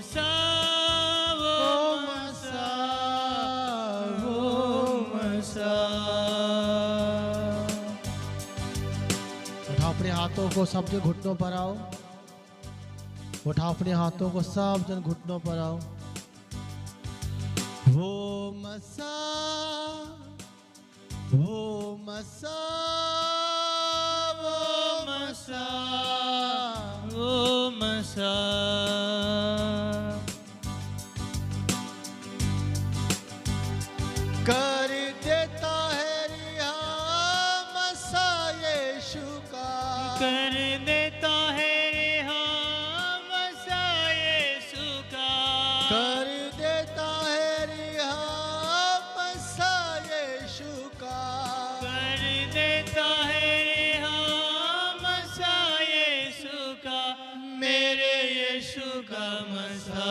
मसा उठाओ अपने हाथों को, सब जन घुटनों पर आओ। उठाओ अपने हाथों को, सब जन घुटनों पर आओ। वो मसा, वो मसा, वो मसा, वो मसा कर देता है रिहा मसा यीशु का, कर देता है रिहा मसा यीशु का, कर देता है रिहा मसा यीशु का, कर देता है रिहा मसा यीशु का, मेरे यीशु का मसा,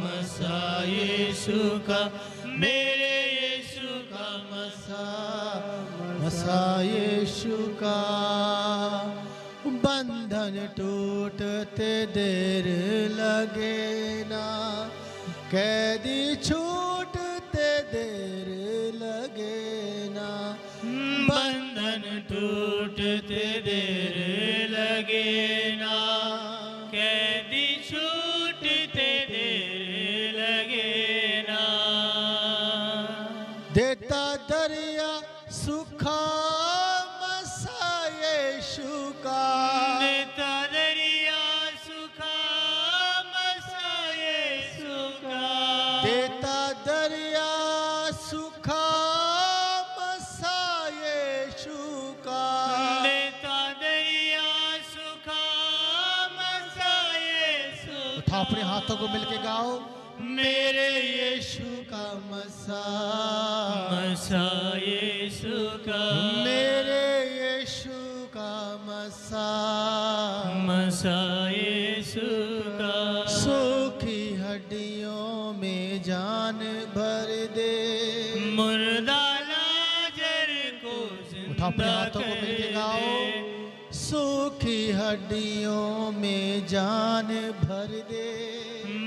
मसा यीशु का, मेरे यीशु का मसा, मसा यीशु का। बंधन टूटते देर लगे ना, कैदी छूटते देर लगे ना, बंधन टूटते देर लगे ना, कैदी छूटते देर लगे ना, देता दरिया सुखा मसा यीशु का, देता दरिया सुखा मसा यीशु का, देता दरिया सुखा मसा यीशु का, देता दरिया सुखा मसा यीशु का। उठाओ अपने हाथों को मिलके गाओ, मेरे यीशु का मसा, मसा यीशु का, मेरे यीशु का मसा, मसा यीशु का, सूखी हड्डियों में जान भर दे, मुर्दा लाजर को उठाओ अपने जिंदा हाथों को कर मिलके गाओ, दे, सूखी हड्डियों में जान भर दे,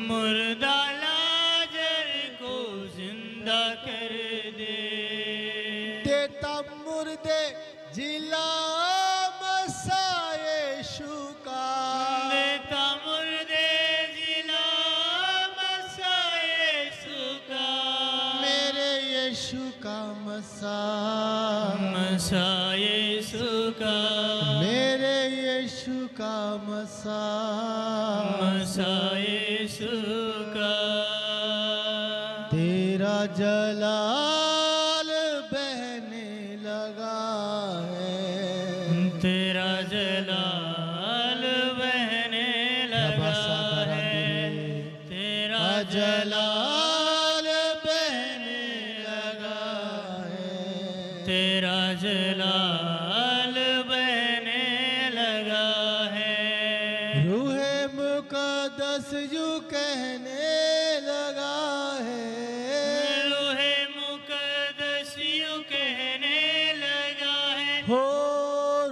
मुर्दा लाजर को जिंदा कर दे, देता मुर्दे जिला मसा यीशु का, देता मुर्दे जिला मसा यीशु का, मेरे यीशु का मसा, मसा यीशु का, मेरे यीशु का मसा, मसा यीशु का, तेरा जलाल बहने लगा है, तेरा जलाल बहने लगा है, तेरा जलाल बहने लगा है, तेरा जलाल बहने लगा है, रूहे मुकद्दस यूं कहने लगा है, रूहे मुकद्दस यूं कहने लगा है, हो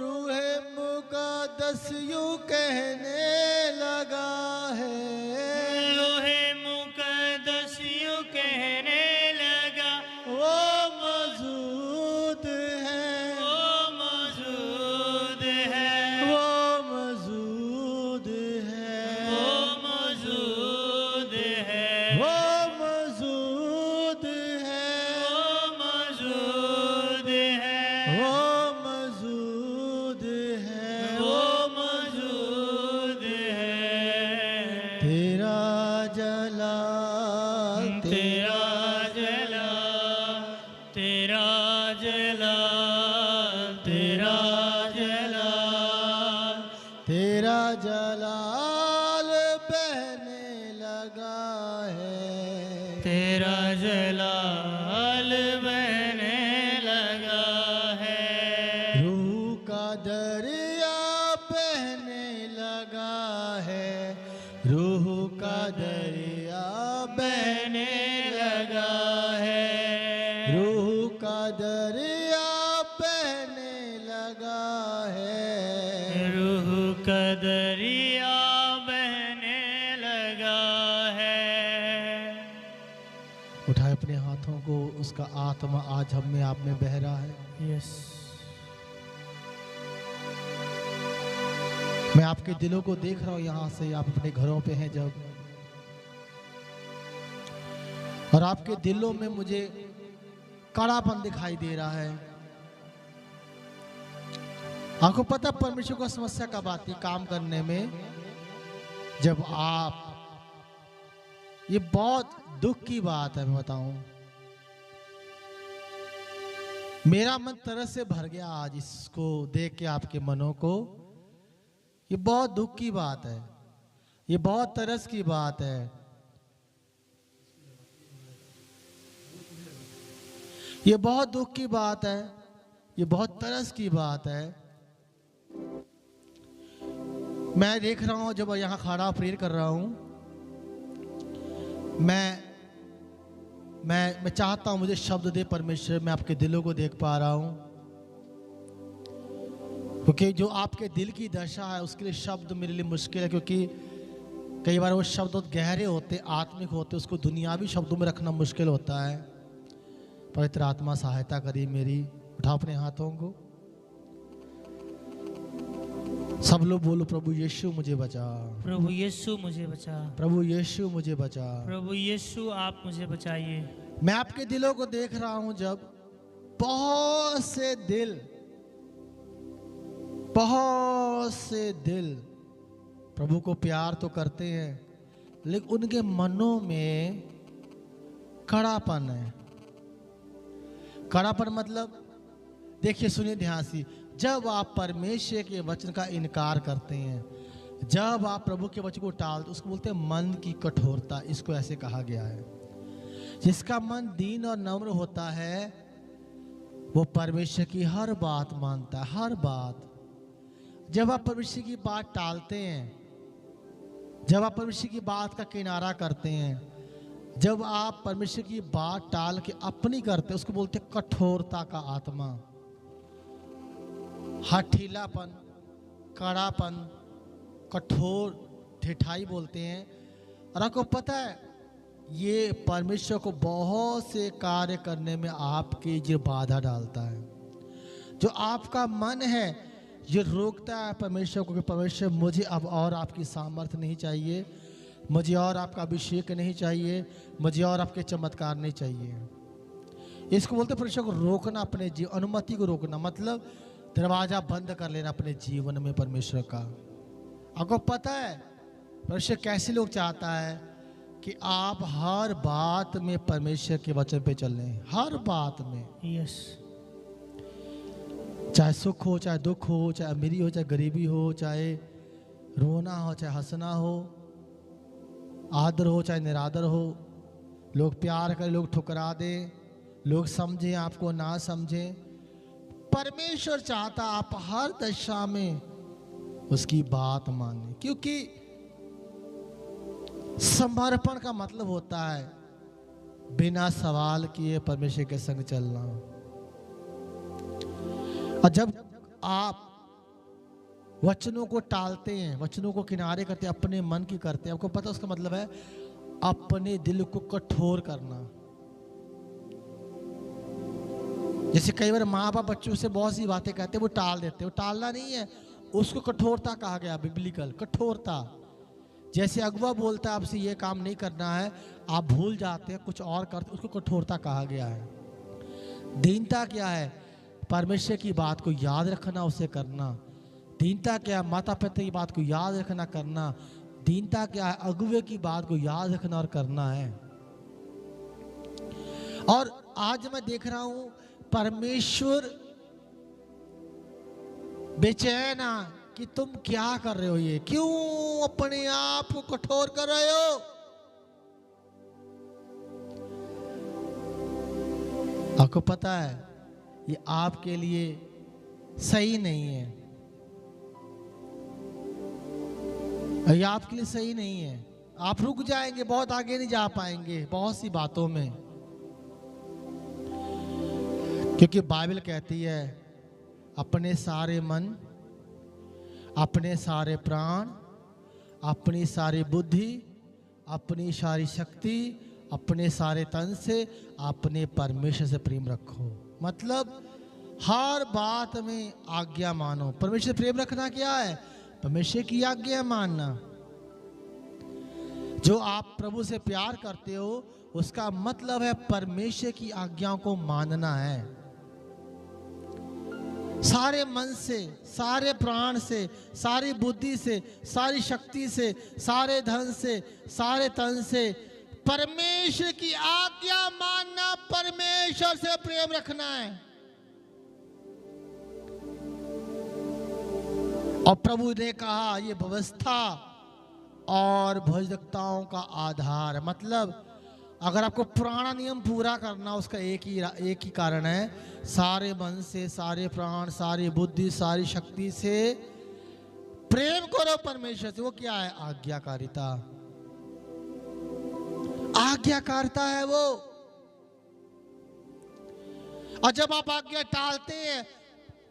रूहे मुकद्दस यूं कहने लगा है, रूहे मुकद्दस यूं कहने लगा, वो मौजूद है, वो मौजूद है, वो मौजूद है, वो मौजूद है, वो मौजूद है, वो मौजूद है, वो मौजूद है, वो मौजूद है, तेरा जलाल, तेरा जला, तेरा जला, तेरा जला, तेरा जलाल बहने लगा है, तेरा जलाल बहने लगा है, रूह का दरिया बहने लगा है, रूह का दरिया बहने लगा है, रूह का दरिया बहने लगा है, रूह का दरिया बहने लगा उठाए अपने हाथों को। उसका आत्मा आज हम में आप में बह रहा है। यस। मैं आपके दिलों को देख रहा हूं यहां से। आप अपने घरों पे हैं जब, और आपके दिलों में मुझे कड़ापन दिखाई दे रहा है। आपको पता परमेश्वर को समस्या कब आती है काम करने में? जब आप, ये बहुत दुख की बात है, मैं बताऊं, मेरा मन तरस से भर गया आज इसको देख के, आपके मनों को। ये बहुत दुख की बात है, ये बहुत तरस की बात है। ये बहुत दुख की बात है, ये बहुत तरस की बात है। मैं देख रहा हूं जब यहां खड़ा प्रेयर कर रहा हूं, मैं चाहता हूं मुझे शब्द दे परमेश्वर। मैं आपके दिलों को देख पा रहा हूं, क्योंकि जो आपके दिल की दशा है उसके लिए शब्द मेरे लिए मुश्किल है, क्योंकि कई बार वो शब्द बहुत गहरे होते, आत्मिक होते, उसको दुनियावी शब्दों में रखना मुश्किल होता है। पवित्र आत्मा सहायता करिए मेरी। उठाओ अपने हाथों को, सब लोग बोलो, प्रभु यीशु मुझे बचा, प्रभु यीशु मुझे बचा, प्रभु यीशु मुझे बचा, प्रभु यीशु आप मुझे बचाइए। मैं आपके दिलों को देख रहा हूं जब बहुत से दिल प्रभु को प्यार तो करते हैं, लेकिन उनके मनों में कड़ापन है। कड़ापन मतलब, देखिए सुनिए ध्यान से, जब आप परमेश्वर के वचन का इनकार करते हैं, जब आप प्रभु के वचन को टालते, उसको बोलते हैं मन की कठोरता। इसको ऐसे कहा गया है, जिसका मन दीन और नम्र होता है वो परमेश्वर की हर बात मानता है, हर बात। जब आप परमेश्वर की बात टालते हैं, जब आप परमेश्वर की बात का किनारा करते हैं, जब आप परमेश्वर की बात टाल के अपनी करते हैं, उसको बोलते हैं कठोरता का आत्मा, हठीलापन, कड़ापन, कठोर, ढिठाई बोलते हैं। और आपको पता है ये परमेश्वर को बहुत से कार्य करने में आपकी जो बाधा डालता है, जो आपका मन है ये रोकता है परमेश्वर को कि परमेश्वर मुझे अब और आपकी सामर्थ्य नहीं चाहिए, मुझे और आपका अभिषेक नहीं चाहिए, मुझे और आपके चमत्कार नहीं चाहिए। इसको बोलते परमेश्वर को रोकना, अपने जीवन, अनुमति को रोकना, मतलब दरवाजा बंद कर लेना अपने जीवन में परमेश्वर का। आपको पता है परमेश्वर कैसे लोग चाहता है कि आप हर बात में परमेश्वर के वचन पे चलें, हर बात में। यस। चाहे सुख हो, चाहे दुख हो, चाहे अमीरी हो, चाहे गरीबी हो, चाहे रोना हो, चाहे हंसना हो, आदर हो, चाहे निरादर हो, लोग प्यार करें, लोग ठुकरा दें, लोग समझें आपको ना समझें, परमेश्वर चाहता आप हर दशा में उसकी बात माने। क्योंकि समर्पण का मतलब होता है बिना सवाल किए परमेश्वर के संग चलना। और जब आप वचनों को टालते हैं, वचनों को किनारे करते हैं, अपने मन की करते हैं, आपको पता उसका मतलब है अपने दिल को कठोर करना। जैसे कई बार माँ बाप बच्चों से बहुत सी बातें कहते हैं, वो टाल देते हैं। वो टालना नहीं है, उसको कठोरता कहा गया, बिब्लिकल कठोरता। जैसे अगुआ बोलता है आपसे ये काम नहीं करना है, आप भूल जाते हैं कुछ और करते, उसको कठोरता कहा गया है। दीनता क्या है? परमेश्वर की बात को याद रखना, उसे करना। दीनता क्या है? माता पिता की बात को याद रखना, करना। दीनता क्या है? अगुवे की बात को याद रखना और करना है। और आज मैं देख रहा हूं परमेश्वर बेचैन कि तुम क्या कर रहे हो, ये क्यों अपने आप को कठोर कर रहे हो? आपको पता है ये आपके लिए सही नहीं है, ये आपके लिए सही नहीं है। आप रुक जाएंगे, बहुत आगे नहीं जा पाएंगे बहुत सी बातों में, क्योंकि बाइबल कहती है अपने सारे मन, अपने सारे प्राण, अपनी सारी बुद्धि, अपनी सारी शक्ति, अपने सारे तन से, अपने परमेश्वर से प्रेम रखो। मतलब हर बात में आज्ञा मानो। परमेश्वर से प्रेम रखना क्या है? परमेश्वर की आज्ञा मानना। जो आप प्रभु से प्यार करते हो उसका मतलब है परमेश्वर की आज्ञाओं को मानना है। सारे मन से, सारे प्राण से, सारी बुद्धि से, सारी शक्ति से, सारे धन से, सारे तन से परमेश्वर की आज्ञा मानना, परमेश्वर से प्रेम रखना है। और प्रभु ने कहा ये व्यवस्था और भजनताओं का आधार है। मतलब अगर आपको पुराना नियम पूरा करना, उसका एक ही कारण है, सारे मन से, सारे प्राण, सारी बुद्धि, सारी शक्ति से प्रेम करो परमेश्वर से। वो क्या है? आज्ञाकारिता। आज्ञाकारिता है वो। और जब आप आज्ञा टालते हैं,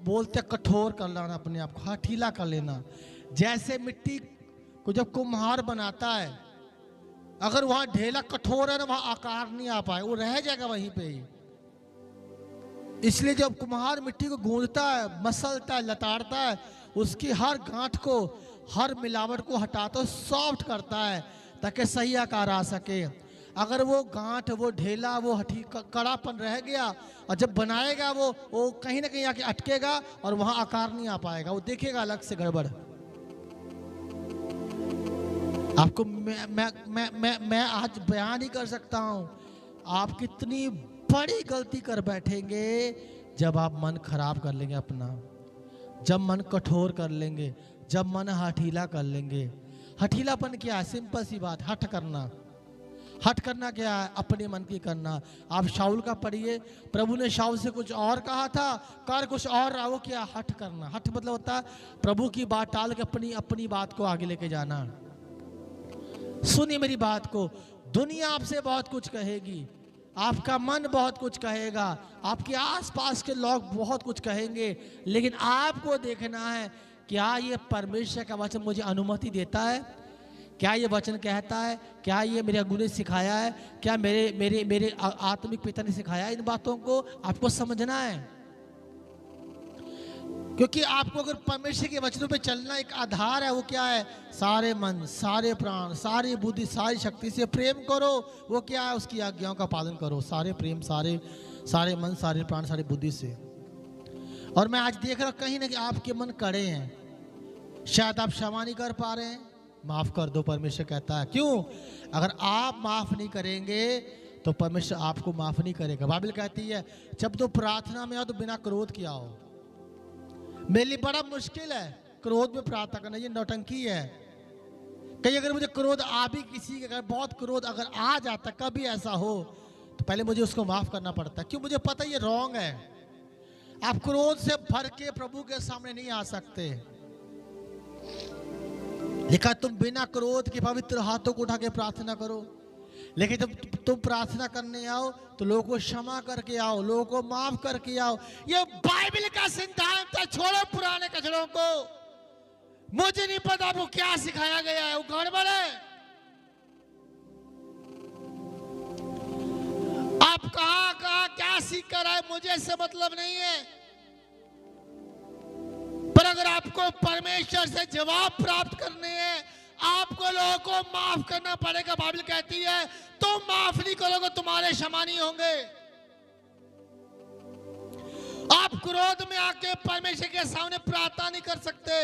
बोलते कठोर कर लेना अपने आप को, हठीला कर लेना। जैसे मिट्टी को जब कुम्हार बनाता है, अगर वहां ढेला कठोर है ना, वहां आकार नहीं आ पाए, वो रह जाएगा वहीं पे ही। इसलिए जब कुम्हार मिट्टी को गूंजता है, मसलता है, लताड़ता है, उसकी हर गांठ को, हर मिलावट को हटाता है, सॉफ्ट करता है ताकि सही आकार आ सके। अगर वो गांठ, वो ढेला, वो कड़ापन रह गया और जब बनाएगा वो कहीं ना कहीं आके अटकेगा और वहां आकार नहीं आ पाएगा, वो देखेगा अलग से गड़बड़। आपको मैं आज बयान ही कर सकता हूं, आप कितनी बड़ी गलती कर बैठेंगे जब आप मन खराब कर लेंगे अपना, जब मन कठोर कर लेंगे, जब मन हठीला कर लेंगे। हठीलापन क्या है? सिंपल सी बात, हठ करना। हठ करना क्या है? अपने मन की करना। आप शाऊल का पढ़िए, प्रभु ने शाऊल से कुछ और कहा था, कर कुछ और रहा। वो क्या? हठ करना। हठ मतलब होता है प्रभु की बात टाल के अपनी बात को आगे लेके जाना। सुनिए मेरी बात को, दुनिया आपसे बहुत कुछ कहेगी, आपका मन बहुत कुछ कहेगा, आपके आसपास के लोग बहुत कुछ कहेंगे, लेकिन आपको देखना है क्या ये परमेश्वर का वचन मुझे अनुमति देता है? क्या ये वचन कहता है? क्या ये मेरे गुरु ने सिखाया है? क्या मेरे आत्मिक पिता ने सिखाया है? इन बातों को आपको समझना है, क्योंकि आपको अगर परमेश्वर के वचनों पे चलना एक आधार है। वो क्या है? सारे मन, सारे प्राण, सारी बुद्धि, सारी शक्ति से प्रेम करो। वो क्या है? उसकी आज्ञाओं का पालन करो। सारे प्रेम, सारे मन, सारे प्राण, सारी बुद्धि से। और मैं आज देख रहा हूं कहीं ना कहीं आपके मन कड़े हैं, शायद आप क्षमा नहीं कर पा रहे हैं। माफ कर दो, परमेश्वर कहता है। क्यों? अगर आप माफ नहीं करेंगे तो परमेश्वर आपको माफ नहीं करेगा। बाइबल कहती है जब तो प्रार्थना में आओ तो बिना क्रोध किया हो। मेरे लिए बड़ा मुश्किल है क्रोध में प्रार्थना करना, ये नौटंकी है। कहीं अगर मुझे क्रोध आ भी, किसी के अगर बहुत क्रोध अगर आ जाता, कभी ऐसा हो, तो पहले मुझे उसको माफ करना पड़ता है। क्यों? मुझे पता ये रॉन्ग है। आप क्रोध से भर के प्रभु के सामने नहीं आ सकते। लिखा तुम बिना क्रोध के पवित्र हाथों को उठा के प्रार्थना करो। लेकिन जब तुम प्रार्थना करने आओ तो लोगों को क्षमा करके आओ, लोगों को माफ करके आओ। ये बाइबल का सिद्धांत है। छोड़ो पुराने कचड़ों को। मुझे नहीं पता वो क्या सिखाया गया है, वो गड़बड़ है। आप कहां क्या सीख कर आए, मुझे इससे मतलब नहीं है। पर अगर आपको परमेश्वर से जवाब प्राप्त करने हैं, आपको लोगों को माफ करना पड़ेगा। बाइबल कहती है तुम माफ नहीं करोगे तुम्हारे क्षमा नहीं होंगे। आप क्रोध में आके परमेश्वर के सामने प्रार्थना नहीं कर सकते,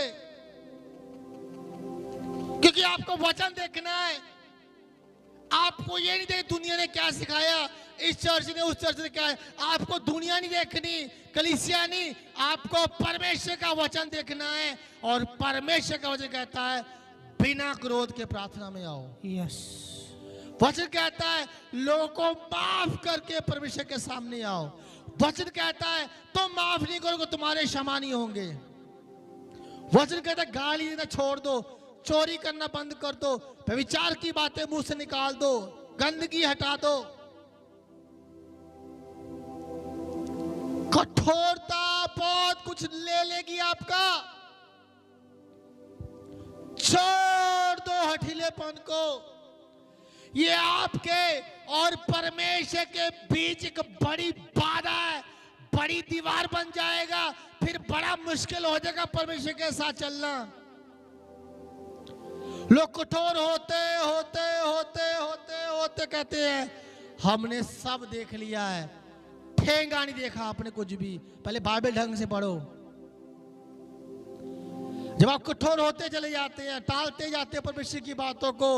क्योंकि आपको वचन देखना है। आपको ये नहीं देखना दुनिया ने क्या सिखाया, इस चर्च ने, उस चर्च ने क्या है। आपको दुनिया नहीं देखनी, कलीसिया नहीं, आपको परमेश्वर का वचन देखना है। और परमेश्वर का वचन कहता है बिना क्रोध के प्रार्थना में आओ। यस। वचन कहता है लोगों को माफ करके परमेश्वर के सामने आओ। वचन कहता है तुम माफ नहीं करोगे तुम्हारे क्षमा नहीं होंगे। वचन कहता है गाली देना छोड़ दो, चोरी करना बंद कर दो, व्यभिचार की बातें मुंह से निकाल दो, गंदगी हटा दो। कठोरता बहुत कुछ ले लेगी आपका। छोड़ दो हठीलेपन को। ये आपके और परमेश्वर के बीच एक बड़ी बाधा है, बड़ी दीवार बन जाएगा। फिर बड़ा मुश्किल हो जाएगा परमेश्वर के साथ चलना। लोग कठोर होते होते होते होते होते कहते हैं हमने सब देख लिया है, ठेंगा नहीं देखा आपने कुछ भी। पहले बाइबल ढंग से पढ़ो। जब आप कठोर होते चले जाते हैं, टालते जाते हैं परमेश्वर की बातों को,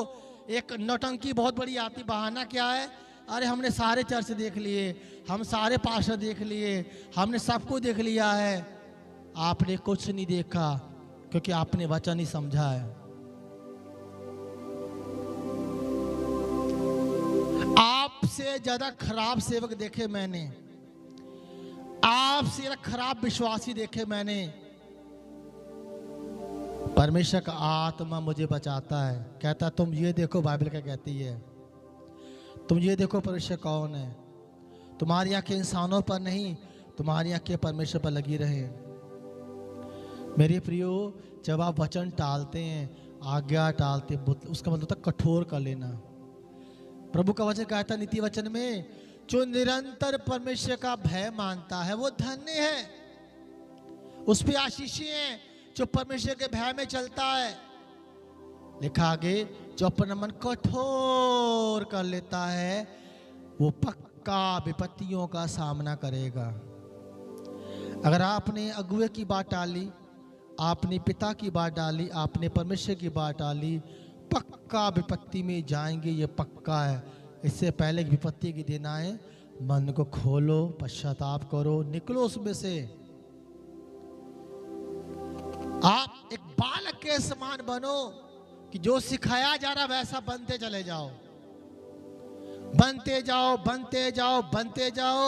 एक नौटंकी बहुत बड़ी आती। बहाना क्या है? अरे हमने सारे चर्च देख लिए, हम सारे पास्टर देख लिए, हमने सबको देख लिया है। आपने कुछ नहीं देखा क्योंकि आपने वचन नहीं समझा है। आपसे ज्यादा खराब सेवक देखे मैंने, आपसे ज्यादा खराब विश्वासी देखे मैंने। परमेश्वर का आत्मा मुझे बचाता है, कहता तुम ये देखो, बाइबल क्या कहती है, तुम ये देखो परमेश्वर कौन है। तुम्हारी आंखें इंसानों पर नहीं, तुम्हारी आंखें परमेश्वर पर लगी रहे। मेरे प्रियो, जब आप वचन टालते हैं, आज्ञा टालते, उसका मतलब होता कठोर कर लेना। प्रभु का वचन कहता नीति वचन में, जो निरंतर परमेश्वर का भय मानता है वो धन्य है, उस पे आशीषी है जो परमेश्वर के भय में चलता है। लिखा आगे, जो अपना मन कठोर कर लेता है वो पक्का विपत्तियों का सामना करेगा। अगर आपने अगुए की बात टाली, आपने पिता की बात डाली, आपने परमेश्वर की बात डाली, पक्का विपत्ति में जाएंगे, ये पक्का है। इससे पहले विपत्ति की दिन आए, मन को खोलो, पश्चाताप करो, निकलो उसमें से। आप एक बालक के समान बनो कि जो सिखाया जा रहा वैसा बनते चले जाओ, बनते जाओ, बनते जाओ, बनते जाओ।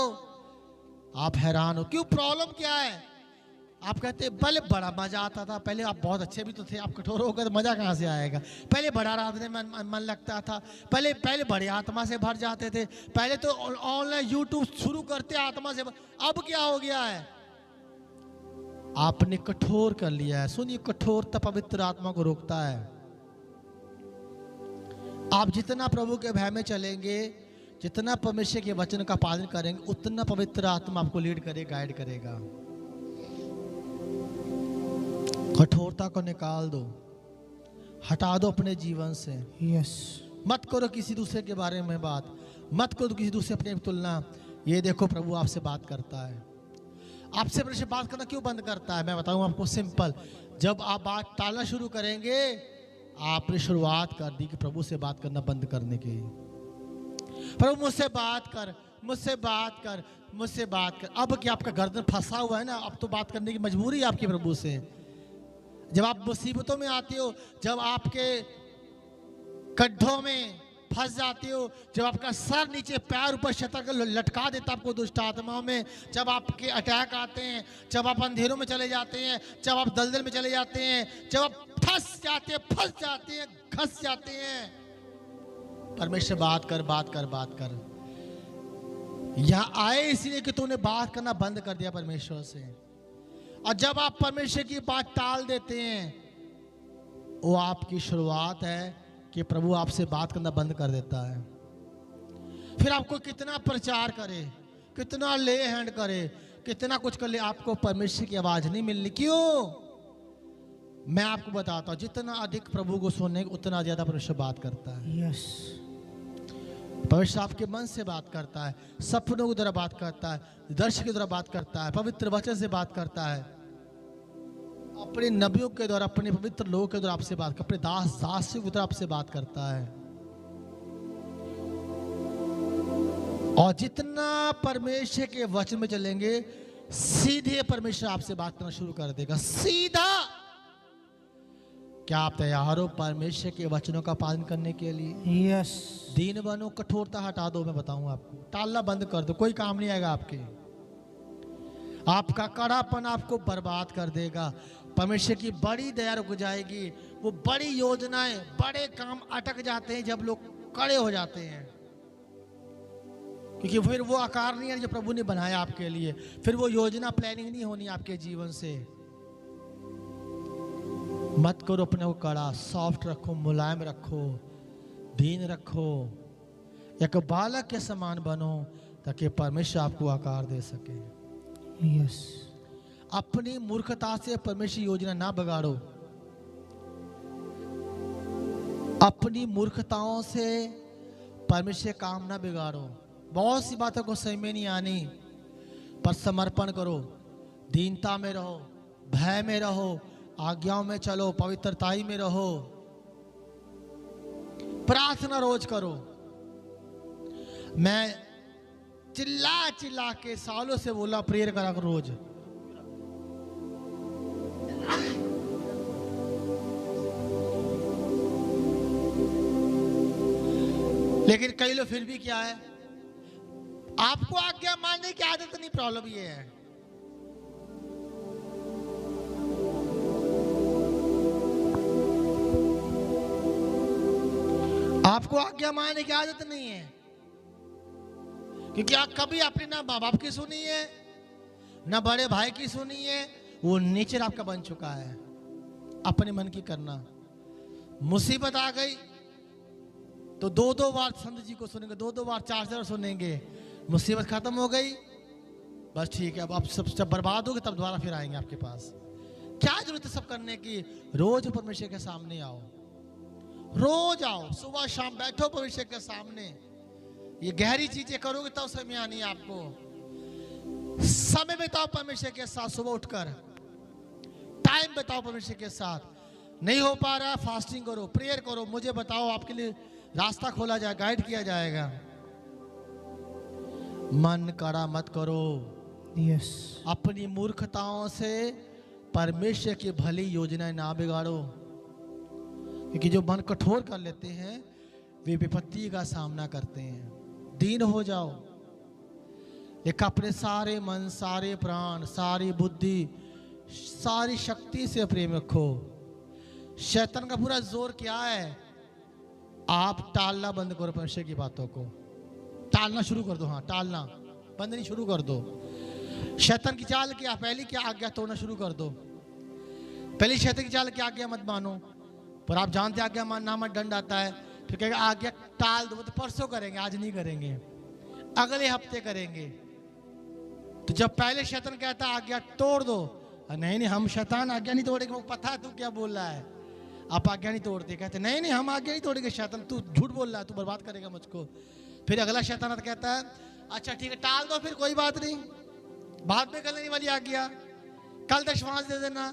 आप हैरान हो, क्यों? प्रॉब्लम क्या है? आप कहते हैं पहले बड़ा मजा आता था, पहले आप बहुत अच्छे भी तो थे, आप कठोर हो गए तो मजा कहाँ से आएगा? पहले बड़ा राधने में मन लगता था, पहले बड़े आत्मा से भर जाते थे, पहले तो ऑनलाइन यूट्यूब शुरू करते आत्मा से। अब क्या हो गया है? आपने कठोर कर लिया है। सुनिए, कठोरता पवित्र आत्मा को रोकता है। आप जितना प्रभु के भय में चलेंगे, जितना परमेश्वर के वचन का पालन करेंगे, उतना पवित्र आत्मा आपको लीड करेगा, गाइड करेगा। कठोरता को निकाल दो, हटा दो अपने जीवन से। यस। मत करो किसी दूसरे के बारे में बात, मत करो किसी दूसरे अपने तुलना। ये देखो, प्रभु आपसे बात करता है। आपसे परमेश्वर बात करना क्यों बंद करता है? मैं बताऊं आपको, सिंपल। जब आप बात टालना शुरू करेंगे, आपने शुरुआत कर दी कि प्रभु से बात करना बंद करने की। प्रभु मुझसे बात कर, मुझसे बात कर, मुझसे बात कर। अब क्या आपका गर्दन फंसा हुआ है ना, अब तो बात करने की मजबूरी है आपकी प्रभु से। जब आप मुसीबतों में आते हो, जब आपके गड्ढों में फंस जाते हो, जब आपका सर नीचे पैर ऊपर शतर लटका देता आपको दुष्ट आत्माओं में, जब आपके अटैक आते हैं, जब आप अंधेरों में चले जाते हैं, जब आप दलदल में चले जाते हैं, जब आप फंस जाते हैं, घस जाते हैं, परमेश्वर बात कर, बात कर, बात कर। यहां आए इसलिए कि तूने बात करना बंद कर दिया परमेश्वर से। और जब आप परमेश्वर की बात टाल देते हैं, वो आपकी शुरुआत है कि प्रभु आपसे बात करना बंद कर देता है। फिर आपको कितना प्रचार करे, कितना ले हैंड करे, कितना कुछ कर ले, आपको परमेश्वर की आवाज नहीं मिलनी। क्यों? मैं आपको बताता हूं, जितना अधिक प्रभु को सुनने, उतना ज्यादा परमेश्वर बात करता है। यस। परमेश्वर आपके मन से बात करता है, सपनों की तरह बात करता है, दर्शन की तरह बात करता है, पवित्र वचन से बात करता है, अपने नबियों के द्वारा, अपने पवित्र लोगों के द्वारा आपसे बात, अपने दासियों की तरह आपसे बात करता है। और जितना परमेश्वर के वचन में चलेंगे, सीधे परमेश्वर आपसे बात करना शुरू कर देगा, सीधा। क्या आप तैयार हो परमेश्वर के वचनों का पालन करने के लिए? यस। दीन बनो, कठोरता हटा दो। मैं बताऊं आपको, टालना बंद कर दो, कोई काम नहीं आएगा आपके। आपका कड़ापन आपको बर्बाद कर देगा। परमेश्वर की बड़ी दया रुक जाएगी। वो बड़ी योजनाएं, बड़े काम अटक जाते हैं जब लोग कड़े हो जाते हैं, क्योंकि फिर वो आकार नहीं है जो प्रभु ने बनाया आपके लिए। फिर वो योजना, प्लानिंग नहीं होनी आपके जीवन से। मत करो अपने को कड़ा, सॉफ्ट रखो, मुलायम रखो, दीन रखो, एक बालक के समान बनो, ताकि परमेश्वर आपको आकार दे सके। यस। अपनी मूर्खता से परमेश्वर की योजना ना बिगाड़ो। अपनी मूर्खताओं से परमेश्वर काम ना बिगाड़ो। बहुत सी बातों को सही में नहीं आनी, पर समर्पण करो, दीनता में रहो, भय में रहो, आज्ञाओं में चलो, पवित्रताई में रहो, प्रार्थना रोज करो। मैं चिल्ला चिल्ला के सालों से बोला प्रेयर करा करो रोज। लेकिन कई लोग फिर भी क्या है, आपको आज्ञा मानने की आदत नहीं। प्रॉब्लम ये है, आपको आज्ञा मानने की आदत नहीं है, क्योंकि आप कभी अपने ना माँ बाप की सुनी है, ना बड़े भाई की सुनी है। वो नेचर आपका बन चुका है, अपने मन की करना। मुसीबत आ गई तो दो दो बार संत जी को सुनेंगे, दो दो बार, चार चार सुनेंगे। मुसीबत खत्म हो गई, बस ठीक है, अब आप सब बर्बाद हो गए, तब दोबारा फिर आएंगे आपके पास। क्या जरूरत है सब करने की? रोज परमेश्वर के सामने आओ, रोज आओ, सुबह शाम बैठो परमेश्वर के सामने। ये गहरी चीजें करोगे तब समय आनी है आपको। समय बिताओ परमेश्वर के साथ, सुबह उठकर टाइम बिताओ परमेश्वर के साथ। नहीं हो पा रहा, फास्टिंग करो, प्रेयर करो, मुझे बताओ, आपके लिए रास्ता खोला जाए, गाइड किया जाएगा। मन कड़ा मत करो। यस। अपनी मूर्खताओं से परमेश्वर की भली योजनाएं ना बिगाड़ो, क्योंकि जो मन कठोर कर लेते हैं वे विपत्ति का सामना करते हैं। दीन हो जाओ, एक अपने सारे मन, सारे प्राण, सारी बुद्धि, सारी शक्ति से प्रेम रखो। शैतान का पूरा जोर क्या है? आप टालना बंद करो, परमेश्वर की बातों को टालना शुरू कर दो। हाँ, टालना बंद नहीं, शुरू कर दो। शैतान की चाल क्या? पहली क्या? आज्ञा तोड़ना शुरू कर दो। पहली शैतान की चाल क्या? आज्ञा मत मानो। पर आप जानते आज्ञा मानना मत, दंड आता है। फिर कहेगा आज्ञा टाल दो, तो परसों करेंगे, आज नहीं करेंगे, अगले हफ्ते करेंगे। तो जब पहले शैतान कहता आज्ञा तोड़ दो, नहीं नहीं हम शैतान आज्ञा नहीं तोड़ेंगे, वो पता है तू क्या बोल रहा है, आप आज्ञा नहीं तोड़ते। कहते नहीं नहीं हम आज्ञा नहीं तोड़ेंगे, शैतान तू झूठ बोल रहा है, तू बर्बाद करेगा मुझको। फिर अगला शैतान कहता है अच्छा ठीक है टाल दो, फिर कोई बात नहीं, बाद में कर लेने वाली आज्ञा, कल दशमांश दे देना,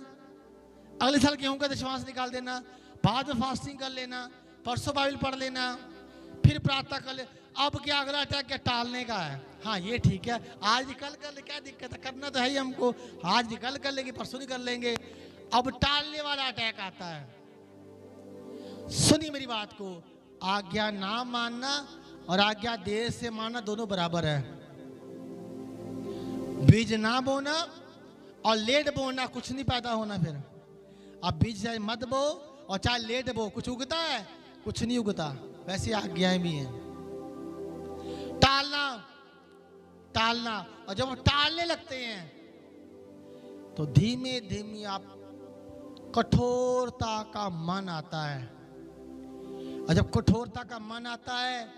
अगले साल गेहूं का दशमांश निकाल देना, बाद में फास्टिंग कर लेना, परसों बाइबल पढ़ लेना, फिर प्रार्थना कर ले। अब क्या अगला अटैक क्या? टालने का है। हाँ ये ठीक है, आज निकल कर ले, क्या दिक्कत है, करना तो है ही हमको, आज निकल कर लेंगे, परसों नहीं कर लेंगे। अब टालने वाला अटैक आता है। सुनिए मेरी बात को, आज्ञा ना मानना और आज्ञा देर से मानना दोनों बराबर है। बीज ना बोना और लेट बोना, कुछ नहीं पैदा होना। फिर अब बीज चाहे मत बो और चाहे लेट बो, कुछ उगता है? कुछ नहीं उगता। वैसे आज्ञाएं भी हैं। टालना टालना, और जब टालने लगते हैं तो धीमे धीमे आप कठोरता का मन आता है। और जब कठोरता का मन आता है,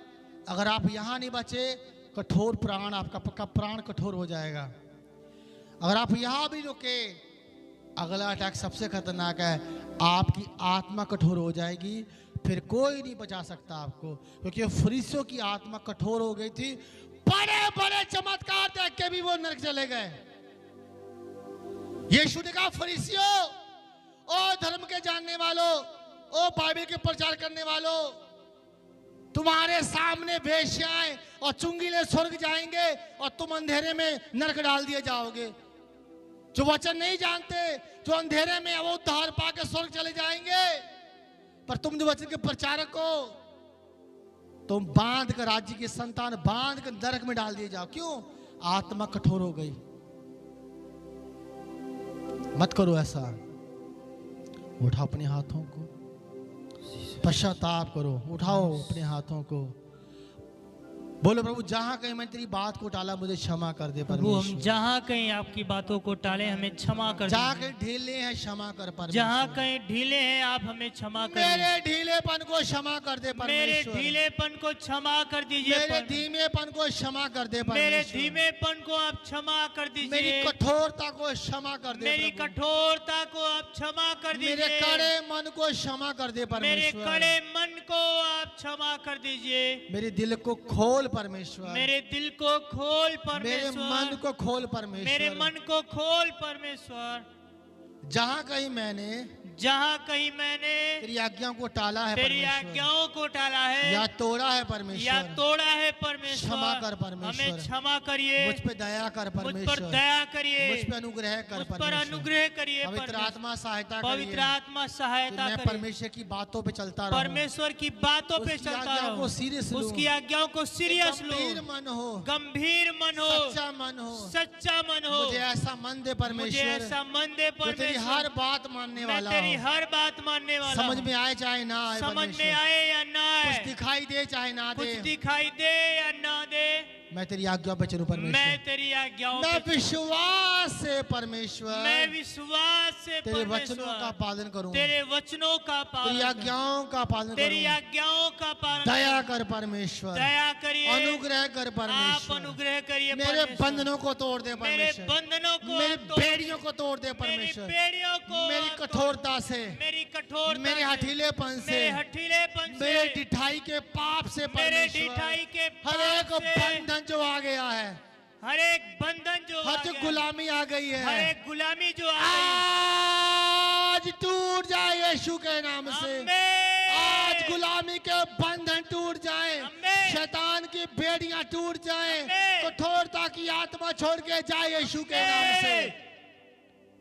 अगर आप यहां नहीं बचे, कठोर प्राण, आपका प्राण कठोर हो जाएगा। अगर आप यहां भी रुके, अगला अटैक सबसे खतरनाक है, आपकी आत्मा कठोर हो जाएगी, फिर कोई नहीं बचा सकता आपको। क्योंकि फरीसियों की आत्मा कठोर हो गई थी, बड़े बड़े चमत्कार देख के भी वो नरक चले गए। यीशु ने कहा फरीसियों, ओ धर्म के जानने वालों, ओ बाइबल के प्रचार करने वालों, तुम्हारे सामने वेश्याएं और चुंगीले स्वर्ग जाएंगे और तुम अंधेरे में नरक डाल दिए जाओगे। जो वचन नहीं जानते, जो अंधेरे में वो उद्धार पाके स्वर्ग चले जाएंगे, पर तुम जो वचन के प्रचारक हो, तुम बांध कर, राज्य की संतान बांध कर नरक में डाल दिए जाओ। क्यों? आत्मा कठोर हो गई। मत करो ऐसा। उठाओ अपने हाथों को, पश्चाताप करो, उठाओ अपने हाथों को, बोलो प्रभु, जहाँ कहीं मैंने तेरी बात को टाला मुझे क्षमा कर दे प्रभु हम परमेश्वर। जहाँ कहीं आपकी बातों को टाले हमें क्षमा कर जहाँ दीजिए। कहीं ढीले हैं क्षमा कर जहाँ परमेश्वर। कहीं ढीले हैं आप हमें क्षमा कर मेरे दीजिए। ढीलेपन को क्षमा कर दे मेरे परमेश्वर। ढीलेपन को क्षमा कर दीजिए। मेरे धीमेपन को क्षमा कर दे मेरे परमेश्वर। धीमेपन को आप क्षमा कर मेरी दीजिए। कठोरता को क्षमा कर दे मेरी प्रभु। कठोरता को आप क्षमा कर मेरे दीजिए। कड़े मन को क्षमा कर दे मेरे परमेश्वर। कड़े मन को आप क्षमा कर दीजिए। मेरे दिल को खोल परमेश्वर। मेरे दिल को खोल मेरे परमेश्वर। मन को खोल मेरे परमेश्वर। मन को खोल परमेश्वर। जहाँ कहीं मैंने जहाँ कहीं मैंने तेरी आज्ञाओं को टाला है तेरी परमेश्वर, आज्ञाओं को टाला है या तोड़ा है या परमेश्वर, तोड़ा है परमेश्वर, क्षमा कर परमेश्वर। हमें क्षमा करिए। मुझ पे दया कर मुझ पर परमेश्वर। दया करिए। मुझ पे अनुग्रह कर मुझ पर परमेश्वर। अनुग्रह करिए पवित्र परमेश्वर। आत्मा सहायता पवित्र करिए आत्मा कि सहायता मैं करिए। परमेश्वर की बातों पे चलता रहूं। परमेश्वर की बातों पे उसकी चलता आज्ञाओं को रहूं। सीरियस लूं। उसकी आज्ञाओं को सीरियस गंभीर लो। मन हो, गंभीर मन हो, सच्चा मन हो। सच्चा मन हो। मुझे ऐसा मन दे मुझे परमेश्वर ऐसा मन दे जो तेरी परमेश्वर। हर बात मानने मैं वाला तेरी हो। हर बात मानने वाला समझ हूं। में आए चाहे ना आए समझ में परमेश्वर। आए या ना कुछ आए, दिखाई दे चाहे ना कुछ दे, दिखाई दे या ना दे, मैं तेरी आज्ञा पे चलूं मैं परमेश्वर। तेरी आज्ञाओं मैं पे विश्वास से मैं परमेश्वर विश्वास से तेरे वचनों का परमेश्वर पालन करूं। तेरे वचनों का तेरी पालन करूं। आज्ञाओं का पालन तेरी करूं। आज्ञाओं का पालन दया करूं। कर परमेश्वर। दया करिए। अनुग्रह कर आप परमेश्वर। अनुग्रह करिए मेरे परमेश्वर। बंधनों को तोड़ दे मेरे परमेश्वर। बंधनों को मेरी आप तोड़- बेड़ियों को तोड़ दे मेरी परमेश्वर। बेड़ियों को मेरी आप तोड़- कठोरता से, मेरी कठोरता मेरे से, हठीलेपन से, मेरे हठीलेपन से, मेरे ढिठाई के पाप से मेरे परमेश्वर। ढिठाई के हर एक पाप से, बंधन जो आ गया है, हर एक बंधन जो आ हर जो गया, गुलामी आ गई हर है, एक गुलामी जो आ गई, आज टूट जाए यीशु के नाम से। आमीन। आज गुलामी के बंधन टूट जाए, आमीन। शैतान की बेड़ियां टूट जाए, आमीन। कठोरता की आत्मा छोड़ के जाए यीशु के नाम से।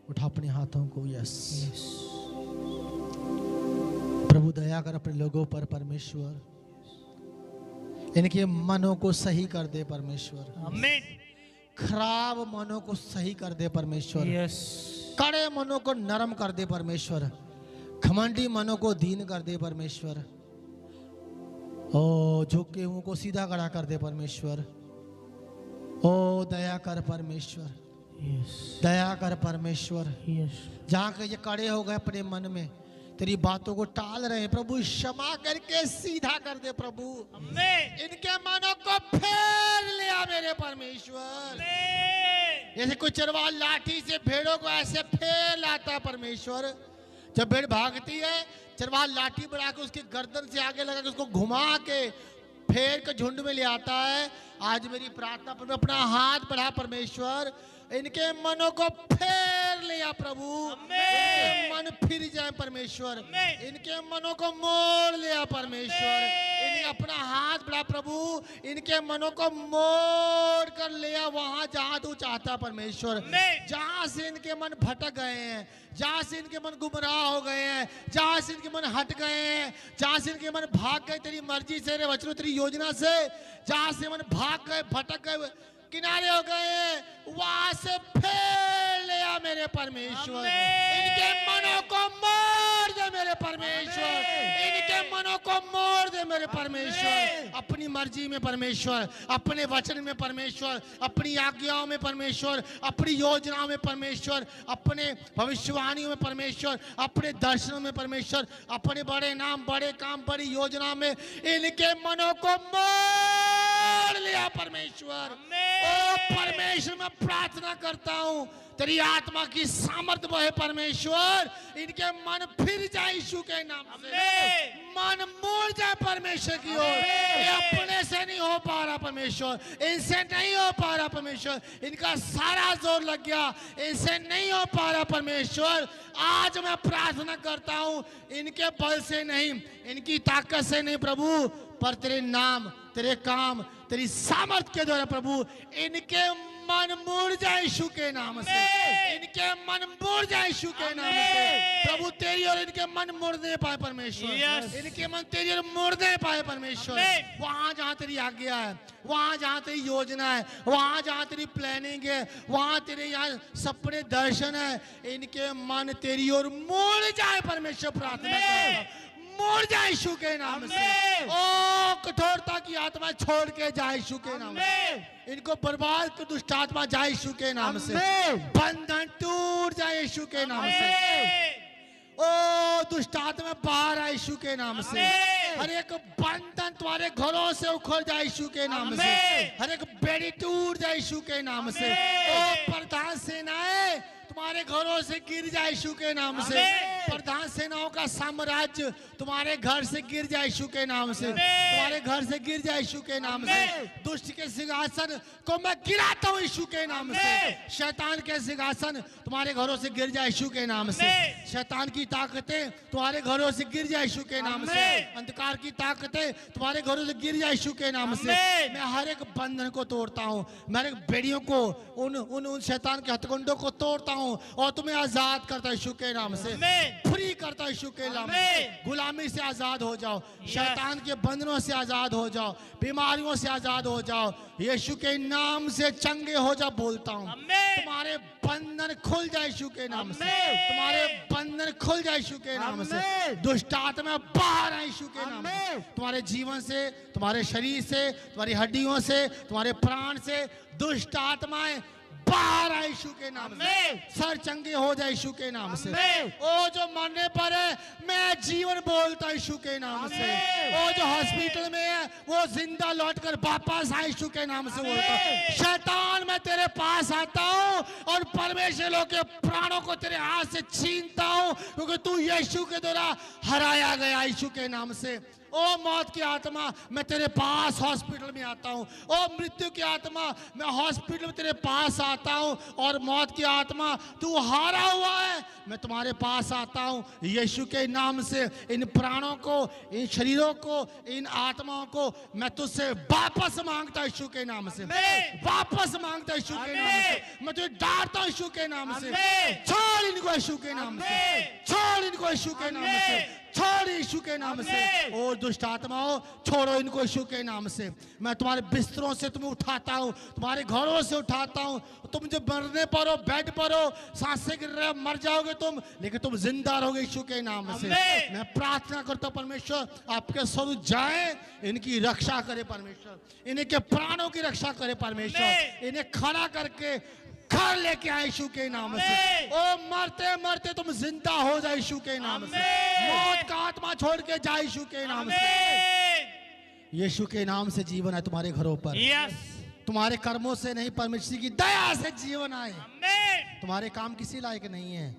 उठा अपने हाथों को। यस प्रभु, दया कर अपने लोगों पर परमेश्वर। इनके मनों को सही कर दे परमेश्वर। आमीन। खराब मनों को सही कर दे परमेश्वर। यस कड़े मनों को नरम कर दे परमेश्वर। घमंडी मनों को दीन कर दे परमेश्वर। ओ झुके हुओं को सीधा खड़ा कर दे परमेश्वर। ओ दया कर परमेश्वर। यस दया कर परमेश्वर। यस जहाँ के ये कड़े हो गए अपने मन में, तेरी बातों को टाल रहे हैं प्रभु, क्षमा करके सीधा कर दे प्रभु। आमीन। इनके मनों को फेर लिया मेरे परमेश्वर। आमीन। जैसे कोई चरवाहा लाठी से भेड़ों को ऐसे फेर लाता है परमेश्वर। जब भेड़ भागती है, चरवाहा लाठी बढ़ा के उसके गर्दन से आगे लगा के उसको घुमा के फेर के झुंड में ले आता है। आज मेरी प्रार्थना पर अपना हाथ बढ़ा परमेश्वर, इनके मनों को फेर लिया प्रभु। इनके मन फिर जाए परमेश्वर। इनके मनों को मोड़ लिया परमेश्वर। इन्हें अपना हाथ बढ़ा प्रभु, इनके मनों को मोड़ कर लिया वहां जहां तू चाहता परमेश्वर। जहां से इनके मन भटक गए हैं, जहां से इनके मन गुमराह हो गए हैं, जहां से इनके मन हट गए हैं, जहां से इनके मन भाग गए तेरी मर्जी से, तेरे वचनों तेरी योजना से, जहां से मन भाग गए, भटक गए, किनारे हो गए हैं, वहां से फेर लिया मेरे परमेश्वर। इनके मनों को मोड़ दे मेरे परमेश्वर। इनके मनों को मोड़ दे मेरे परमेश्वर। अपनी मर्जी में परमेश्वर, अपने वचन में परमेश्वर, अपनी आज्ञाओं में परमेश्वर, अपनी योजनाओं में परमेश्वर, अपने भविष्यवाणियों में परमेश्वर, अपने दर्शनों में परमेश्वर, अपने बड़े नाम, बड़े काम, बड़ी योजना में इनके मनों को मोड़ लिया परमेश्वर। ओ परमेश्वर, मैं प्रार्थना करता हूं तेरी आत्मा की सामर्थ्य बहे परमेश्वर। इनके मन फिर जाए यीशु के नाम से। मन मुड़ जाए परमेश्वर की ओर। ये अपने से नहीं हो पा रहा परमेश्वर, इनसे नहीं हो पा रहा परमेश्वर। इनका सारा जोर लग गया, इनसे नहीं हो पा रहा परमेश्वर। आज मैं प्रार्थना करता हूं, इनके बल से नहीं, इनकी ताकत से नहीं प्रभु, पर तेरे नाम, तेरे काम, तेरी सामर्थ के द्वारा प्रभु इनके मन मुड़ जाए यीशु के नाम से। इनके मन मुड़ जाए यीशु के नाम से प्रभु। तेरी और इनके मन मुड़ नहीं पाए परमेश्वर। इनके मन तेरी और मुड़ नहीं पाए परमेश्वर। वहां जहां तेरी आज्ञा है, वहां जहां तेरी योजना है, वहां जहां तेरी प्लानिंग है, वहां तेरे यहाँ सपने दर्शन है, इनके मन तेरी और मुड़ जाए परमेश्वर। प्रार्थना मुड़ जाए यीशु के नाम से। ओ कठोरता की की आत्मा छोड़ के जाए यीशु के नाम से। इनको बर्बाद कर दुष्ट आत्मा जाए यीशु के नाम से। बंधन टूट जाए यीशु के नाम से। ओ दुष्ट आत्मा बाहर आए यीशु के नाम से। हर एक बंधन तुम्हारे घरों से उखड़ जाए यीशु के नाम से। हर एक बेड़ी टूट जाए यीशु के नाम से। ओ प्रधान सेनाएं तुम्हारे घरों से गिर जाए यीशु के नाम से। प्रधान सेनाओं का साम्राज्य तुम्हारे घर से गिर जाए यीशु के नाम से। तुम्हारे घर से गिर जाए यीशु के नाम से। दुष्ट के सिंहासन को मैं गिराता हूँ यीशु के नाम से। शैतान के सिंहासन तुम्हारे घरों से गिर जाए यीशु के नाम से। शैतान की ताकतें तुम्हारे घरों से गिर जाए यीशु के नाम से। अंधकार की ताकतें तुम्हारे घरों से गिर जाए यीशु के नाम से। मैं हर एक बंधन को तोड़ता हूँ। मैं हर एक बेड़ियों को उन शैतान के हथकंडों को तोड़ता हूँ और तुम्हें आजाद करता है यीशु के नाम से। फ्री करता है यीशु के नाम से। गुलामी से आजाद हो जाओ। शैतान के बंधनों से आजाद हो जाओ। बीमारियों से आजाद हो जाओ। यीशु के नाम से चंगे हो जाओ। बोलता हूँ तुम्हारे बंधन खुल जाए यीशु के नाम से। तुम्हारे बंधन खुल जाए यीशु के नाम से। दुष्ट आत्मा बाहर आए यीशु के नाम से। तुम्हारे जीवन से, तुम्हारे शरीर से, तुम्हारी हड्डियों से, तुम्हारे प्राण से दुष्ट आत्माएं बाहर आए यीशु के नाम से। सर चंगे हो जाए यीशु के नाम से। ओ जो मरने पर है मैं जीवन बोलता यीशु के नाम से। ओ जो हॉस्पिटल में है वो जिंदा लौटकर वापस आए यीशु के नाम से बोलता। शैतान मैं तेरे पास आता हूँ और परमेश्वर के प्राणों को तेरे हाथ से छीनता हूँ क्योंकि तू यीशु के द्वारा हराया गया यीशु के नाम से। ओ मौत की आत्मा मैं तेरे पास हॉस्पिटल में आता हूँ। ओ मृत्यु की आत्मा मैं हॉस्पिटल में तेरे पास आता हूँ। और मौत की आत्मा तू हारा हुआ है मैं तुम्हारे पास आता हूँ यीशु के नाम से। इन प्राणों को, इन शरीरों को, इन आत्माओं को मैं तुझसे वापस मांगता हूँ यीशु के नाम से। वापस मांगता हूँ यीशु के नाम से। मैं तुझे डांटता हूँ यीशु के नाम से। छोड़ इनको यीशु के नाम से। छोड़ इनको यीशु के नाम से। छोड़ यीशु के नाम से। और दुष्ट आत्माओं छोड़ो इनको यीशु के नाम से। मैं तुम्हारे बिस्तरों से तुम्हें उठाता हूँ, तुम्हारे घरों से उठाता हूँ। तुम जो मरने पर हो, बेड पर हो, सांसें गिर रहे हो, मर जाओगे तुम, लेकिन तुम जिंदा रहोगे यीशु के नाम से। मैं प्रार्थना करता हूँ परमेश्वर आपके स्वरूप जाए, इनकी रक्षा करे परमेश्वर। इनके प्राणों की रक्षा करे परमेश्वर। इन्हें खड़ा करके घर लेके आए यीशु के नाम से। ओ मरते मरते तुम जिंदा हो जाए यीशु के नाम से। मौत का आत्मा छोड़ के जाए यीशु के नाम से। यीशु के नाम से जीवन है तुम्हारे घरों पर। तुम्हारे कर्मों से नहीं, परमेश्वर की दया से जीवन आए। तुम्हारे काम किसी लायक नहीं है,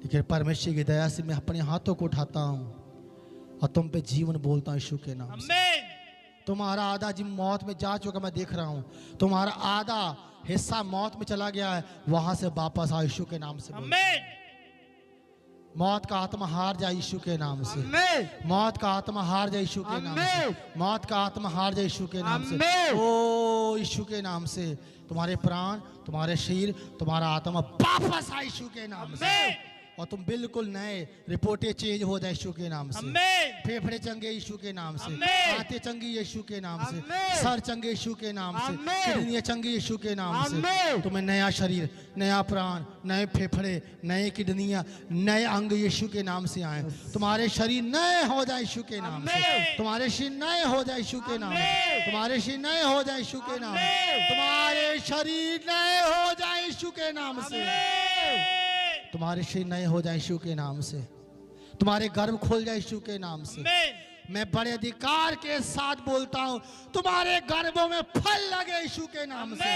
लेकिन परमेश्वर की दया से मैं अपने हाथों को उठाता हूँ और तुम पे जीवन बोलता हूँ यीशु के नाम से। तुम्हारा आधा जिम मौत में जा चुका मैं देख रहा हूँ। तुम्हारा आधा हिस्सा मौत में चला गया है, वहां से वापस आओ यीशु के नाम से। मौत का आत्मा हार जाए यीशु के नाम से। मौत का आत्मा हार जाए यीशु के नाम से। मौत का आत्मा हार जाए यीशु के नाम से। ओ यीशु के नाम से तुम्हारे प्राण, तुम्हारे शरीर, तुम्हारा आत्मा वापस आए यीशु के नाम से। और तुम बिल्कुल नए, रिपोर्टें चेंज हो जाए यीशु के नाम से। फेफड़े चंगे यीशु के नाम से। आंतें चंगी यीशु के नाम से। सर चंगे यीशु के नाम से। किडनियां चंगी यीशु के नाम से। तुम्हें नया शरीर, नया प्राण, नए फेफड़े, नए किडनियां, नए अंग यीशु के नाम से आए। तुम्हारे शरीर नए हो जाए यीशु के नाम से। तुम्हारे शरीर नए हो जाए यीशु के नाम से। तुम्हारे शरीर नए हो जाए यीशु के नाम से। तुम्हारे शरीर नए हो जाए यीशु के नाम से। तुम्हारे शरीर नए हो जाए यीशु के नाम से। तुम्हारे गर्भ खुल जाए यीशु के नाम से। मैं बड़े अधिकार के साथ बोलता हूँ तुम्हारे गर्भों में फल लगे यीशु के नाम से।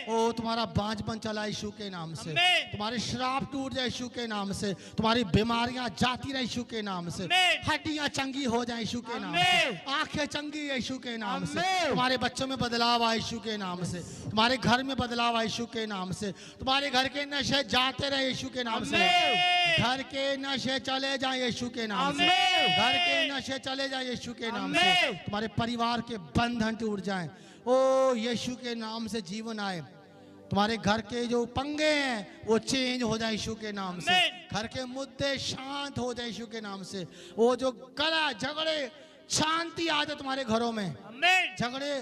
ओ तुम्हारा बांझपन चला यीशु के नाम से। तुम्हारे श्राप टूट जाए यीशु के नाम से। तुम्हारी बीमारियां जाती रहे यीशु के नाम से। हड्डियां चंगी हो जाए यीशु के नाम से। आंखें चंगी यीशु के नाम से। तुम्हारे बच्चों में बदलाव आए यीशु के नाम से। तुम्हारे घर में बदलाव आए यीशु के नाम से। तुम्हारे घर के नशे जाते रहे यीशु के नाम से। घर के नशे चले जाए यीशु के नाम से। घर के नशे चले यीशु के नाम से। तुम्हारे परिवार के बंधन टूट जाएं। ओ यीशु के नाम से जीवन आए। तुम्हारे घर के जो पंगे हैं वो चेंज हो जाए यीशु के नाम से। घर के मुद्दे शांत हो जाए यीशु के नाम से। वो जो कलह झगड़े, शांति आ जाए तुम्हारे घरों में। झगड़े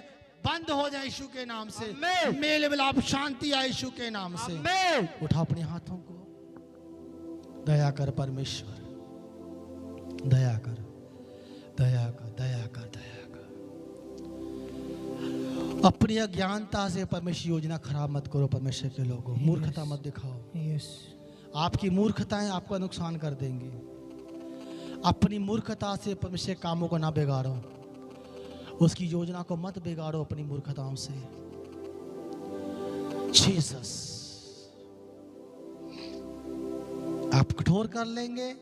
बंद हो जाए यीशु के नाम से। मेल मिलाप शांति आए यीशु के नाम से। उठा अपने हाथों को। दया कर परमेश्वर, दया कर, दया कर, दया कर, दया कर। अपनी अज्ञानता से परमेश्वर योजना खराब मत करो। परमेश्वर के लोगों, मूर्खता मत दिखाओ। यस आपकी मूर्खताएं आपका नुकसान कर देंगी। अपनी मूर्खता से परमेश्वर के कामों को ना बिगाड़ो, उसकी योजना को मत बिगाड़ो अपनी मूर्खताओं से। जीसस, आप कठोर कर लेंगे,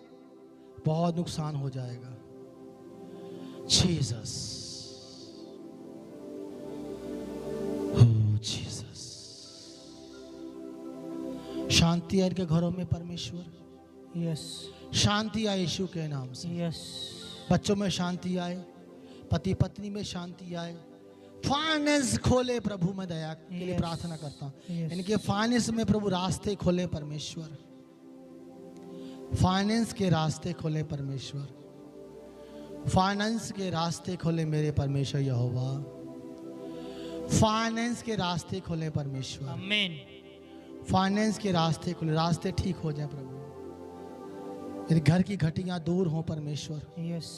बहुत नुकसान हो जाएगा। जीसस, जीसस, शांति आए इनके घरों में परमेश्वर। यस शांति आए यीशु के नाम से। यस बच्चों में शांति आए, पति पत्नी में शांति आए। फाइनेंस खोले प्रभु, मैं दया के लिए Yes. प्रार्थना करता हूँ। Yes. इनके फाइनेंस में प्रभु रास्ते खोले परमेश्वर। फाइनेंस के रास्ते खोले परमेश्वर। फाइनेंस के रास्ते खोले मेरे परमेश्वर यहोवा। फाइनेंस के रास्ते खोले परमेश्वर। आमीन। फाइनेंस के रास्ते खुले, रास्ते ठीक हो जाए प्रभु। मेरे घर की घटियां दूर हों परमेश्वर। यस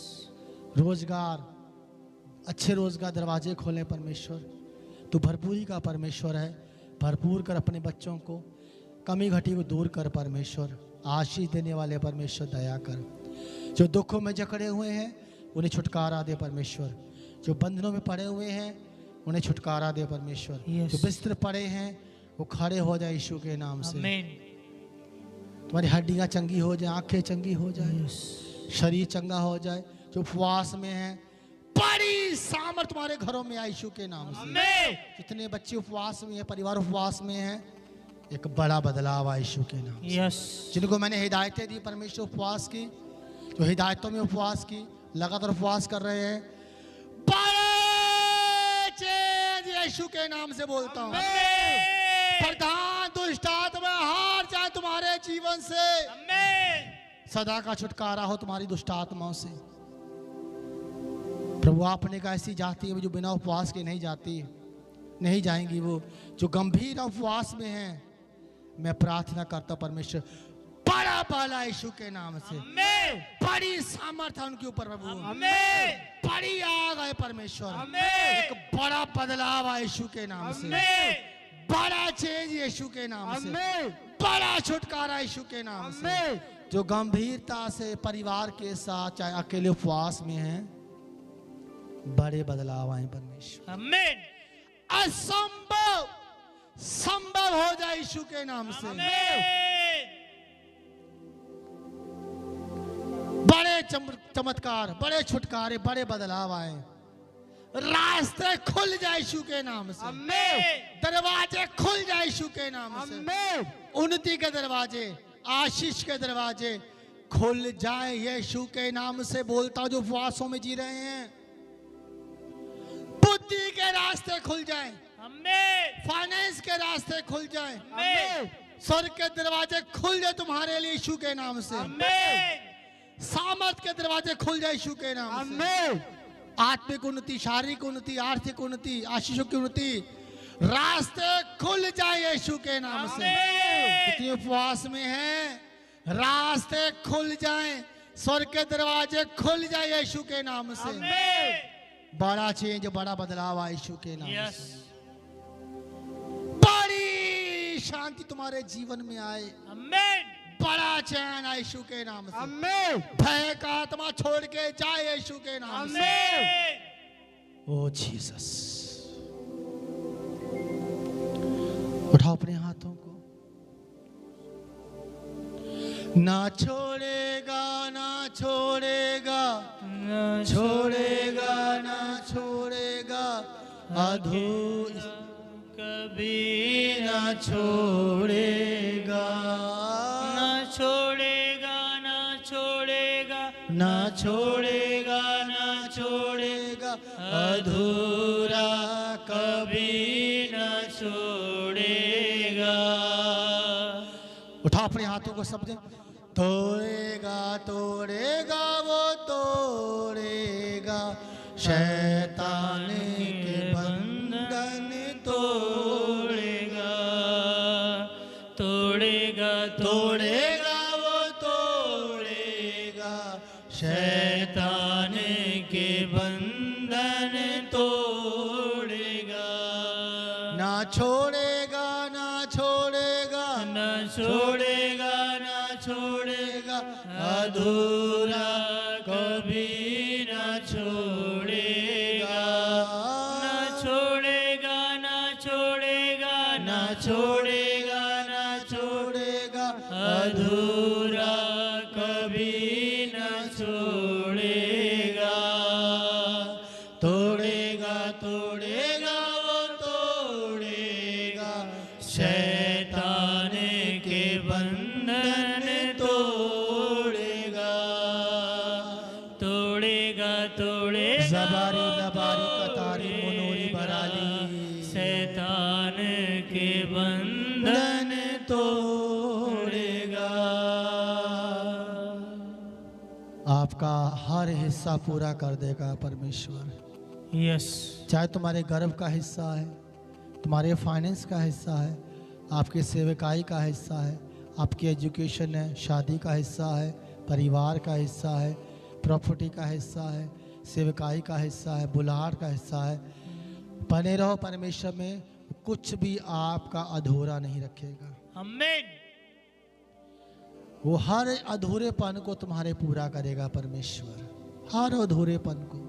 रोजगार, अच्छे रोजगार दरवाजे खोलें परमेश्वर। तू भरपूरी का परमेश्वर है। भरपूर कर अपने बच्चों को, कमी घटी को दूर कर परमेश्वर। आशीष देने वाले परमेश्वर दया कर। जो दुखों में जकड़े हुए हैं उन्हें छुटकारा दे परमेश्वर। जो बंधनों में पड़े हुए हैं उन्हें छुटकारा दे परमेश्वर। Yes. जो बिस्तर पड़े हैं वो खड़े हो जाए यीशु के नाम से। आमीन। तुम्हारी हड्डियां चंगी हो जाए, आंखें चंगी हो जाए, यस शरीर चंगा हो जाए। जो उपवास में है, बड़ी सामर्थ तुम्हारे घरों में आए यीशु के नाम से। आमीन। जितने बच्चे उपवास में है, परिवार उपवास में है, एक बड़ा बदलाव आए यीशु के नाम से। यस जिनको मैंने हिदायतें दी परमेश्वर उपवास की, जो हिदायतों में उपवास की, लगातार उपवास कर रहे हैं, बड़े चेंज यीशु के नाम से बोलता हूँ। आमीन। प्रधान दुष्ट आत्मा हार जाए तुम्हारे जीवन से। आमीन। सदा का छुटकारा हो तुम्हारी दुष्ट आत्माओं से। प्रभु आपने कहा ऐसी जाती है जो बिना उपवास के नहीं जाती, नहीं जाएंगी। वो जो गंभीर उपवास में है, मैं प्रार्थना करता हूं परमेश्वर बड़ा पाला यीशु के नाम से। आमीन। बड़ी सामर्थ है उनके ऊपर प्रभु। आमीन। बड़ी आग है परमेश्वर। आमीन। एक बड़ा बदलाव है यीशु के नाम से। आमीन। बड़ा चेंज यीशु के नाम से। आमीन बड़ा छुटकारा यीशु के नाम से। आमीन जो गंभीरता से परिवार के साथ चाहे अकेले उपवास में हैं, बड़े बदलाव आए परमेश्वर। आमीन। असंभव संभव हो जाए यीशु के नाम से। आमीन। बड़े चमत्कार, बड़े छुटकारे, बड़े बदलाव आए। रास्ते खुल जाए यीशु के नाम से। आमीन। दरवाजे खुल जाए यीशु के नाम से। आमीन उन्नति के दरवाजे, आशीष के दरवाजे खुल जाए यीशु के नाम से। बोलता हूं जो उपवासों में जी रहे हैं, बुद्धि के रास्ते खुल जाएं, आमीन। फाइनेंस के रास्ते खुल जाएं, आमीन। स्वर्ग के दरवाजे खुल जाए तुम्हारे लिए यीशु के नाम से। आमीन। सामर्थ के दरवाजे खुल जाए यीशु के नाम से। आमीन आत्मिक उन्नति, शारीरिक उन्नति, आर्थिक उन्नति, आशीषों की उन्नति, रास्ते खुल जाए यीशु के नाम से। आमीन। जितने उपवास में हैं, रास्ते खुल जाएं, स्वर्ग के दरवाजे खुल जाए यीशु के नाम से। आमीन। बड़ा चेंज, बड़ा बदलाव आए यीशु के नाम यस। से। बड़ी शांति तुम्हारे जीवन में आए, आमीन। बड़ा चैन आए यीशु के नाम से। आमीन भय का आत्मा छोड़ के जाए यीशु के नाम से। आमीन। ओ जीसस, उठाओ अपने हाथों को। ना छोड़ेगा, ना छोड़ेगा, छोड़ेगा ना छोड़ेगा, अधूर कभी ना छोड़ेगा, ना छोड़ेगा, ना छोड़ेगा, ना छोड़ेगा, ना छोड़ेगा, अधूरा कभी न छोड़ेगा। उठाओ अपने हाथों को सब जन। तोड़ेगा, तोड़ेगा, वो तोड़ेगा, शैतान के बंधन तोड़ेगा, तोड़ेगा, तोड़ेगा, वो तोड़ेगा, शैतान के बंधन तोड़ेगा। छोड़ेगा ना छोड़ेगा न छोड़ेगा न छोड़ेगा अधूरा कभी न छोड़ेगा न छोड़ेगा न छोड़ेगा न छोड़ेगा न छोड़ेगा अधूरा कभी न छोड़ेगा तोड़ेगा तोड़ेगा वो तोड़ेगा शैतान के बंधन तोड़ेगा तोड़ेगा तोड़ेगा जबारी नबारी कतारी मुनोरी बराली शैतान के बंधन तोड़ेगा आपका हर हिस्सा पूरा कर देगा परमेश्वर। यस चाहे तुम्हारे गर्भ का हिस्सा है, तुम्हारे फाइनेंस का हिस्सा है, आपकी सेवकाई का हिस्सा है, आपकी एजुकेशन है, शादी का हिस्सा है, परिवार का हिस्सा है, प्रॉपर्टी का हिस्सा है, सेवकाई का हिस्सा है, बुलाहट का हिस्सा है। बने रहो परमेश्वर में, कुछ भी आपका अधूरा नहीं रखेगा। आमीन वो हर अधूरेपन को तुम्हारे पूरा करेगा परमेश्वर, हर अधूरेपन को।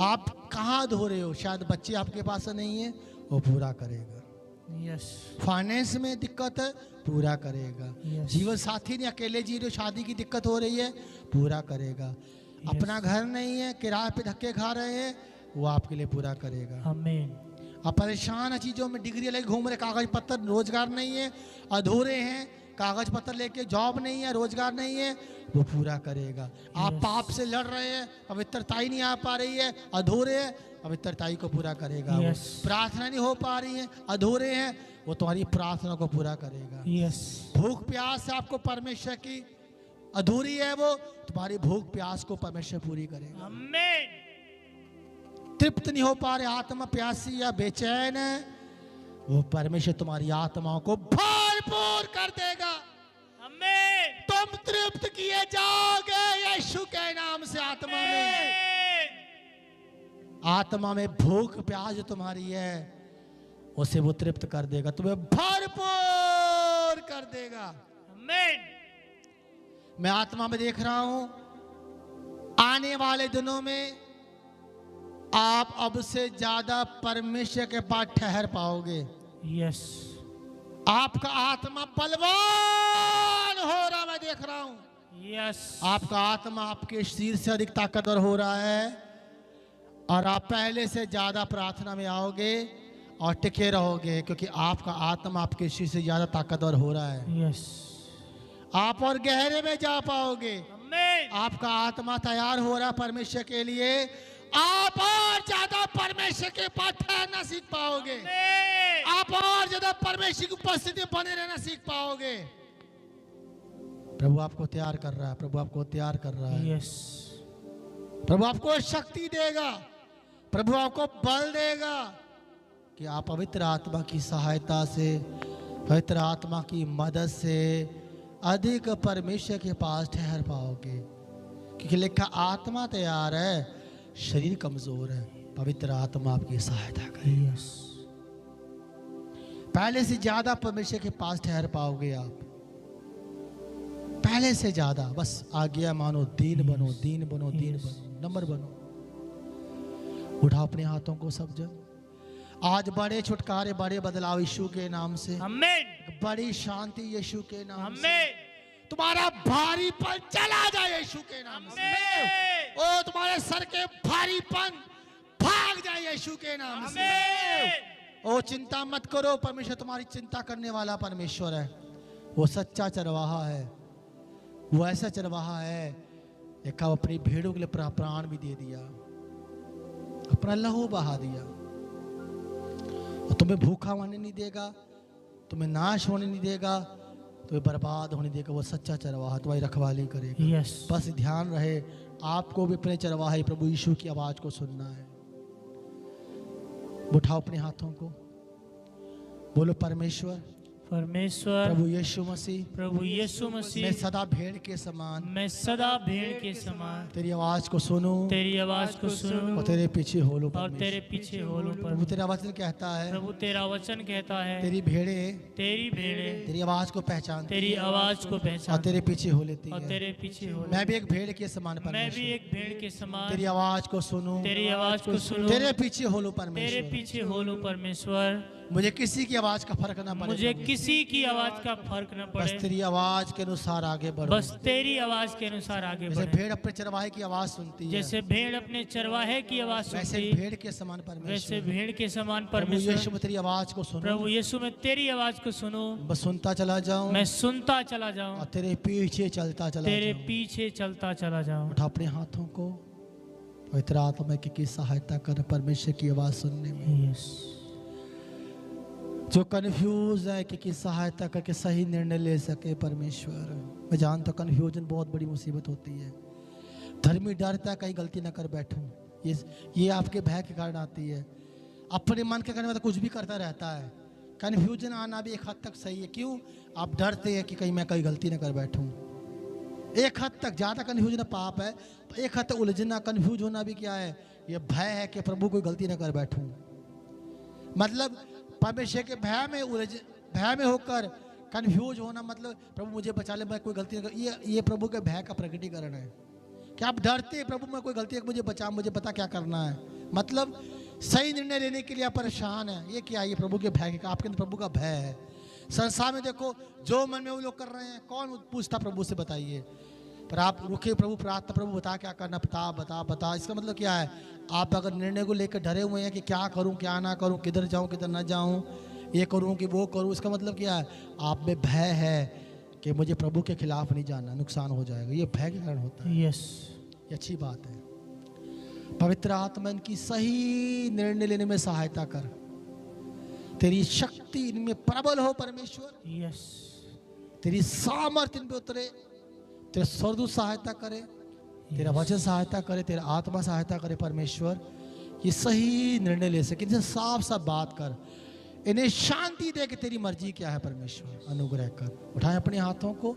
आप कहाँ अधूरे हो? शायद बच्चे आपके पास नहीं है, वो पूरा करेगा। यस फाइनेंस में दिक्कत है, पूरा करेगा। Yes. जीवन साथी नहीं, अकेले जी रहे हो, शादी की दिक्कत हो रही है, पूरा करेगा। Yes. अपना घर नहीं है, किराए पे धक्के खा रहे हैं, वो आपके लिए पूरा करेगा। आमीन आप परेशान है चीज़ों में, डिग्री लेके घूम रहे, कागज पत्र रोजगार नहीं है, अधूरे हैं, कागज पत्र लेके जॉब नहीं है, रोजगार नहीं है, वो पूरा करेगा। आप Yes. पाप से लड़ रहे हैं, पवित्रताई नहीं आ पा रही है, अधूरे है, पवित्रताई को पूरा करेगा। वो Yes. प्रार्थना नहीं हो पा रही है, अधूरे हैं, वो तुम्हारी प्रार्थना को पूरा करेगा। यस भूख प्यास से आपको परमेश्वर की अधूरी है, वो तुम्हारी भूख प्यास को परमेश्वर पूरी करेगा। आमीन तृप्त नहीं हो पा रहे, आत्मा प्यासी या बेचैन है, वो परमेश्वर तुम्हारी आत्माओं को भरपूर कर देगा। आमीन तुम तृप्त किए जाओगे यीशु के नाम से। आत्मा में भूख प्यास जो तुम्हारी है, उसे वो तृप्त कर देगा, तुम्हें भरपूर कर देगा। आमीन मैं आत्मा में देख रहा हूं, आने वाले दिनों में आप अब से ज्यादा परमेश्वर के पास ठहर पाओगे। यस आपका आत्मा बलवान हो रहा, मैं देख रहा हूं। यस आपका आत्मा आपके शरीर से अधिक ताकतवर हो रहा है, और आप पहले से ज्यादा प्रार्थना में आओगे और टिके रहोगे, क्योंकि आपका आत्मा आपके शरीर से ज्यादा ताकतवर हो रहा है। यस आप और गहरे में जा पाओगे। आमीन आपका आत्मा तैयार हो रहा है परमेश्वर के लिए, आप और ज्यादा परमेश्वर के पास ठहरना सीख पाओगे। आमीन आप और ज्यादा परमेश्वर की उपस्थिति में बने रहना सीख पाओगे। प्रभु आपको तैयार कर रहा है, प्रभु आपको तैयार कर रहा है। यस प्रभु आपको शक्ति देगा, प्रभु आपको बल देगा कि आप पवित्र आत्मा की सहायता से, पवित्र आत्मा की मदद से अधिक परमेश्वर के पास ठहर पाओगे। क्योंकि लिखा आत्मा तैयार है, शरीर कमजोर है, पवित्र आत्मा आपकी सहायता करेगी। यस पहले से ज्यादा परमेश्वर के पास ठहर पाओगे आप, पहले से ज्यादा। बस आज्ञा मानो, दीन बनो, दीन बनो, दीन बनो, नंबर बनो। उठाओ अपने हाथों को सब जन। आज बड़े छुटकारे, बड़े बदलाव यीशु के नाम से, आमीन बड़ी शांति यीशु के नाम से। आमीन तुम्हारा भारीपन चला जाए यीशु के नाम से। आमीन ओ तुम्हारे सर के भारीपन भाग जाए यीशु के नाम से। आमीन ओ चिंता मत करो, परमेश्वर तुम्हारी चिंता करने वाला परमेश्वर है। वो सच्चा चरवाहा है, वो ऐसा चरवाहा है, एक अपनी भेड़ों के लिए प्राण भी दे दिया, अपना लहू बहा दिया। और तुम्हें भूखा होने नहीं देगा, तुम्हें नाश होने नहीं देगा, तुम्हें बर्बाद होने देगा। वो सच्चा चरवाहा तुम्हारी रखवाली करेगा। यस बस ध्यान रहे, आपको भी अपने चरवाहे प्रभु यीशु की आवाज को सुनना है। उठाओ अपने हाथों को, बोलो परमेश्वर परमेश्वर प्रभु यीशु मसीह, प्रभु यीशु मैं मसीह, सदा भेड़ के समान मैं सदा भेड़ के समान तेरी आवाज को सुनूं तेरी आवाज को सुनूं और तेरे पीछे हो लूं और तेरे परमेश्वर। पीछे हो लूं। प्रभु तेरा वचन कहता है प्रभु तेरा वचन कहता है तेरी भेड़े तेरी भेड़े तेरी आवाज को पहचानती तेरी आवाज को और पहचान तेरे पीछे हो लेती और है। तेरे पीछे हो मैं भी एक भेड़ के समान मैं भी परमेश्वर, एक भेड़ के समान तेरी आवाज को सुनूं, तेरी आवाज को सुनूं तेरे पीछे हो लूं तेरे परमेश्वर। पीछे हो लूं परमेश्वर। मुझे किसी की आवाज का फर्क ना पड़े मुझे प्रभु। किसी की आवाज का फर्क न बस पड़े, तेरी आवाज के अनुसार आगे बढ़ो। बस तेरी आवाज के अनुसार आगे जैसे बढ़े। भेड़ अपने चरवाहे की आवाज सुनती है जैसे भेड़ अपने चरवाहे की आवाज वैसे सुनती, भेड़ के समान वैसे परमेश्वर। भेड़ के समान प्रभु यीशु परमेश्वर। में तेरी आवाज को सुनो, प्रभु यीशु में तेरी आवाज को सुनो, बस सुनता चला जाऊं मैं सुनता चला और जाऊं, तेरे पीछे चलता चला तेरे जाऊं। पीछे चलता चला जाऊं। उठा अपने हाथों को, पवित्र आत्मा की सहायता कर परमेश्वर की आवाज सुनने में। यस जो कंफ्यूज है कि सहायता करके सही निर्णय ले सके परमेश्वर। मैं जानता हूं कंफ्यूजन बहुत बड़ी मुसीबत होती है। धर्मी डरता है कहीं गलती ना कर बैठूं, ये आपके भय के कारण आती है। अपने मन के करने में तो कुछ भी करता रहता है। कंफ्यूजन आना भी एक हद तक सही है। क्यों? आप डरते हैं कि कहीं मैं कहीं गलती ना कर बैठूं। एक हद तक ज़्यादा कंफ्यूजन पाप है, एक हद तक उलझना कंफ्यूज होना भी क्या है? ये भय है कि प्रभु कोई गलती ना कर बैठूं। मतलब परमेश्वर के भय में होकर कंफ्यूज होना, मतलब प्रभु मुझे बचा ले, मैं कोई गलती ना कर। ये प्रभु के भय का प्रकटीकरण है कि आप डरते प्रभु मैं कोई गलती, मुझे बचा, मुझे पता क्या करना है। मतलब सही निर्णय लेने के लिए आप परेशान है। ये क्या? ये प्रभु के भय का, आपके अंदर प्रभु का भय है। संसार में देखो जो मन में वो लोग कर रहे हैं, कौन पूछता प्रभु से? बताइए। पर आप रुके, प्रभु प्रार्थना, प्रभु बता क्या करना, बता बता बता। इसका मतलब क्या है? आप अगर निर्णय को लेकर डरे हुए हैं कि क्या करूं क्या ना करूं, किधर जाऊं किधर ना जाऊं, ये करूं कि वो करूं, इसका मतलब क्या है? आप में भय है कि मुझे प्रभु के खिलाफ नहीं जाना, नुकसान हो जाएगा। ये भय के कारण होता है। यस ये अच्छी बात है। पवित्र आत्मा इनकी सही निर्णय लेने में सहायता कर। तेरी शक्ति इनमें प्रबल हो परमेश्वर। यस तेरी सामर्थ्य इन पे उतरे। तेरा स्वर्गदूत सहायता करे, तेरा वचन सहायता करे, तेरा आत्मा सहायता करे परमेश्वर। ये सही निर्णय ले सके। इनसे साफ साफ बात कर, इन्हें शांति दे कि तेरी मर्जी क्या है परमेश्वर। अनुग्रह कर। उठाए अपने हाथों को।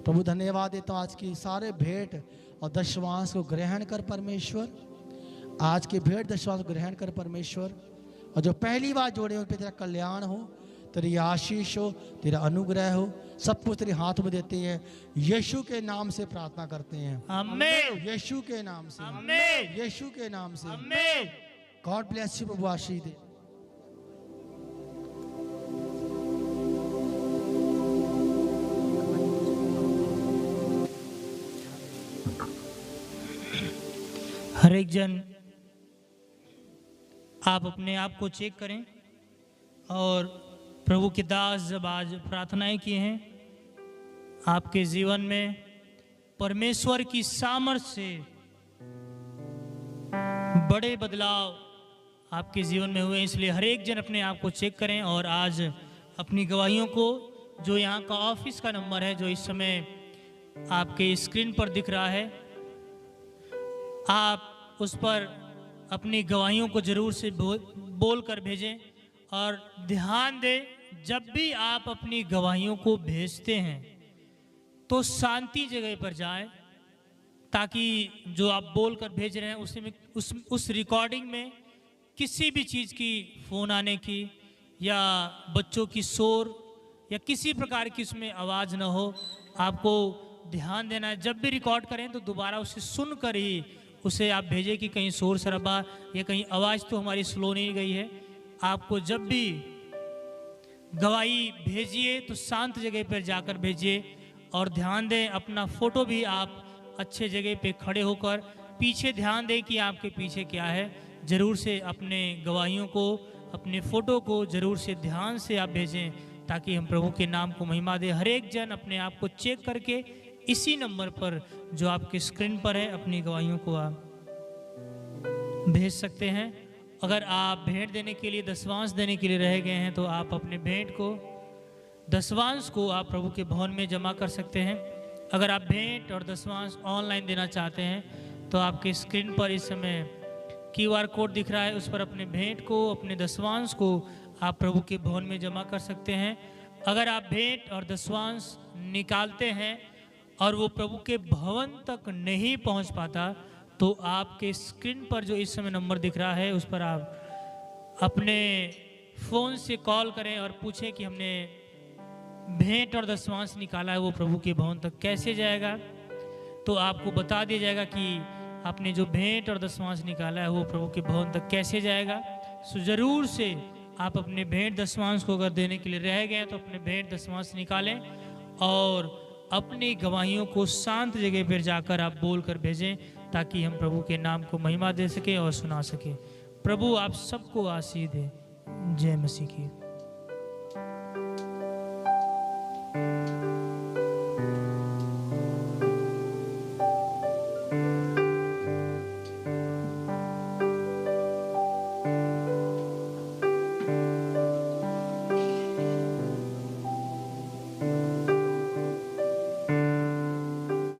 प्रभु धन्यवाद देता हूँ आज की सारे भेंट और दशवांश को ग्रहण कर परमेश्वर। आज के भेंट दशवांश को ग्रहण कर परमेश्वर। और जो पहली बार जोड़े उन पे तेरा कल्याण हो, तेरी आशीष हो, तेरा अनुग्रह हो। सब कुछ तेरे हाथ में देते हैं। यीशु के नाम से प्रार्थना करते हैं। आमीन यीशु के नाम से, आमीन यीशु के नाम से। आमीन। God bless you. प्रभु आशीष दे। हर एक जन आप अपने आप को चेक करें। और प्रभु के दास जब आज प्रार्थनाएं किए हैं, आपके जीवन में परमेश्वर की सामर्थ्य से बड़े बदलाव आपके जीवन में हुए। इसलिए हर एक जन अपने आप को चेक करें और आज अपनी गवाहियों को, जो यहाँ का ऑफिस का नंबर है जो इस समय आपके स्क्रीन पर दिख रहा है, आप उस पर अपनी गवाहियों को जरूर से बोल कर भेजें। और ध्यान दें, जब भी आप अपनी गवाहियों को भेजते हैं तो शांति जगह पर जाएं, ताकि जो आप बोल कर भेज रहे हैं उसमें उस रिकॉर्डिंग में किसी भी चीज़ की फ़ोन आने की या बच्चों की शोर या किसी प्रकार की उसमें आवाज़ ना हो। आपको ध्यान देना है, जब भी रिकॉर्ड करें तो दोबारा उसे सुनकर ही उसे आप भेजें कि कहीं शोर शराबा या कहीं आवाज़ तो हमारी स्लो नहीं गई है। आपको जब भी गवाही भेजिए तो शांत जगह पर जाकर भेजिए। और ध्यान दें, अपना फ़ोटो भी आप अच्छे जगह पे खड़े होकर पीछे ध्यान दें कि आपके पीछे क्या है। ज़रूर से अपने गवाहियों को, अपने फ़ोटो को ज़रूर से ध्यान से आप भेजें, ताकि हम प्रभु के नाम को महिमा दें। हर एक जन अपने आप को चेक करके इसी नंबर पर जो आपके स्क्रीन पर है अपनी गवाहियों को आप भेज सकते हैं। अगर आप भेंट देने के लिए, दशवांश देने के लिए रह गए हैं तो आप अपने भेंट को, दशवांश को आप प्रभु के भवन में जमा कर सकते हैं। अगर आप भेंट और दशवांश ऑनलाइन देना चाहते हैं तो आपके स्क्रीन पर इस समय QR कोड दिख रहा है, उस पर अपने भेंट को, अपने दशवांश को आप प्रभु के भवन में जमा कर सकते हैं। अगर आप भेंट और दशवांश निकालते हैं और वो प्रभु के भवन तक नहीं पहुंच पाता, तो आपके स्क्रीन पर जो इस समय नंबर दिख रहा है उस पर आप अपने फ़ोन से कॉल करें और पूछें कि हमने भेंट और दशवांश निकाला है, वो प्रभु के भवन तक कैसे जाएगा। तो आपको बता दिया जाएगा कि आपने जो भेंट और दशवांश निकाला है वो प्रभु के भवन तक कैसे जाएगा। सो ज़रूर से आप अपने भेंट दशवांश को अगर देने के लिए रह गए तो अपने भेंट दशवांश निकालें और अपनी गवाहियों को शांत जगह पर जाकर आप बोल कर भेजें, ताकि हम प्रभु के नाम को महिमा दे सकें और सुना सकें। प्रभु आप सबको आशीष दे। जय मसीह की।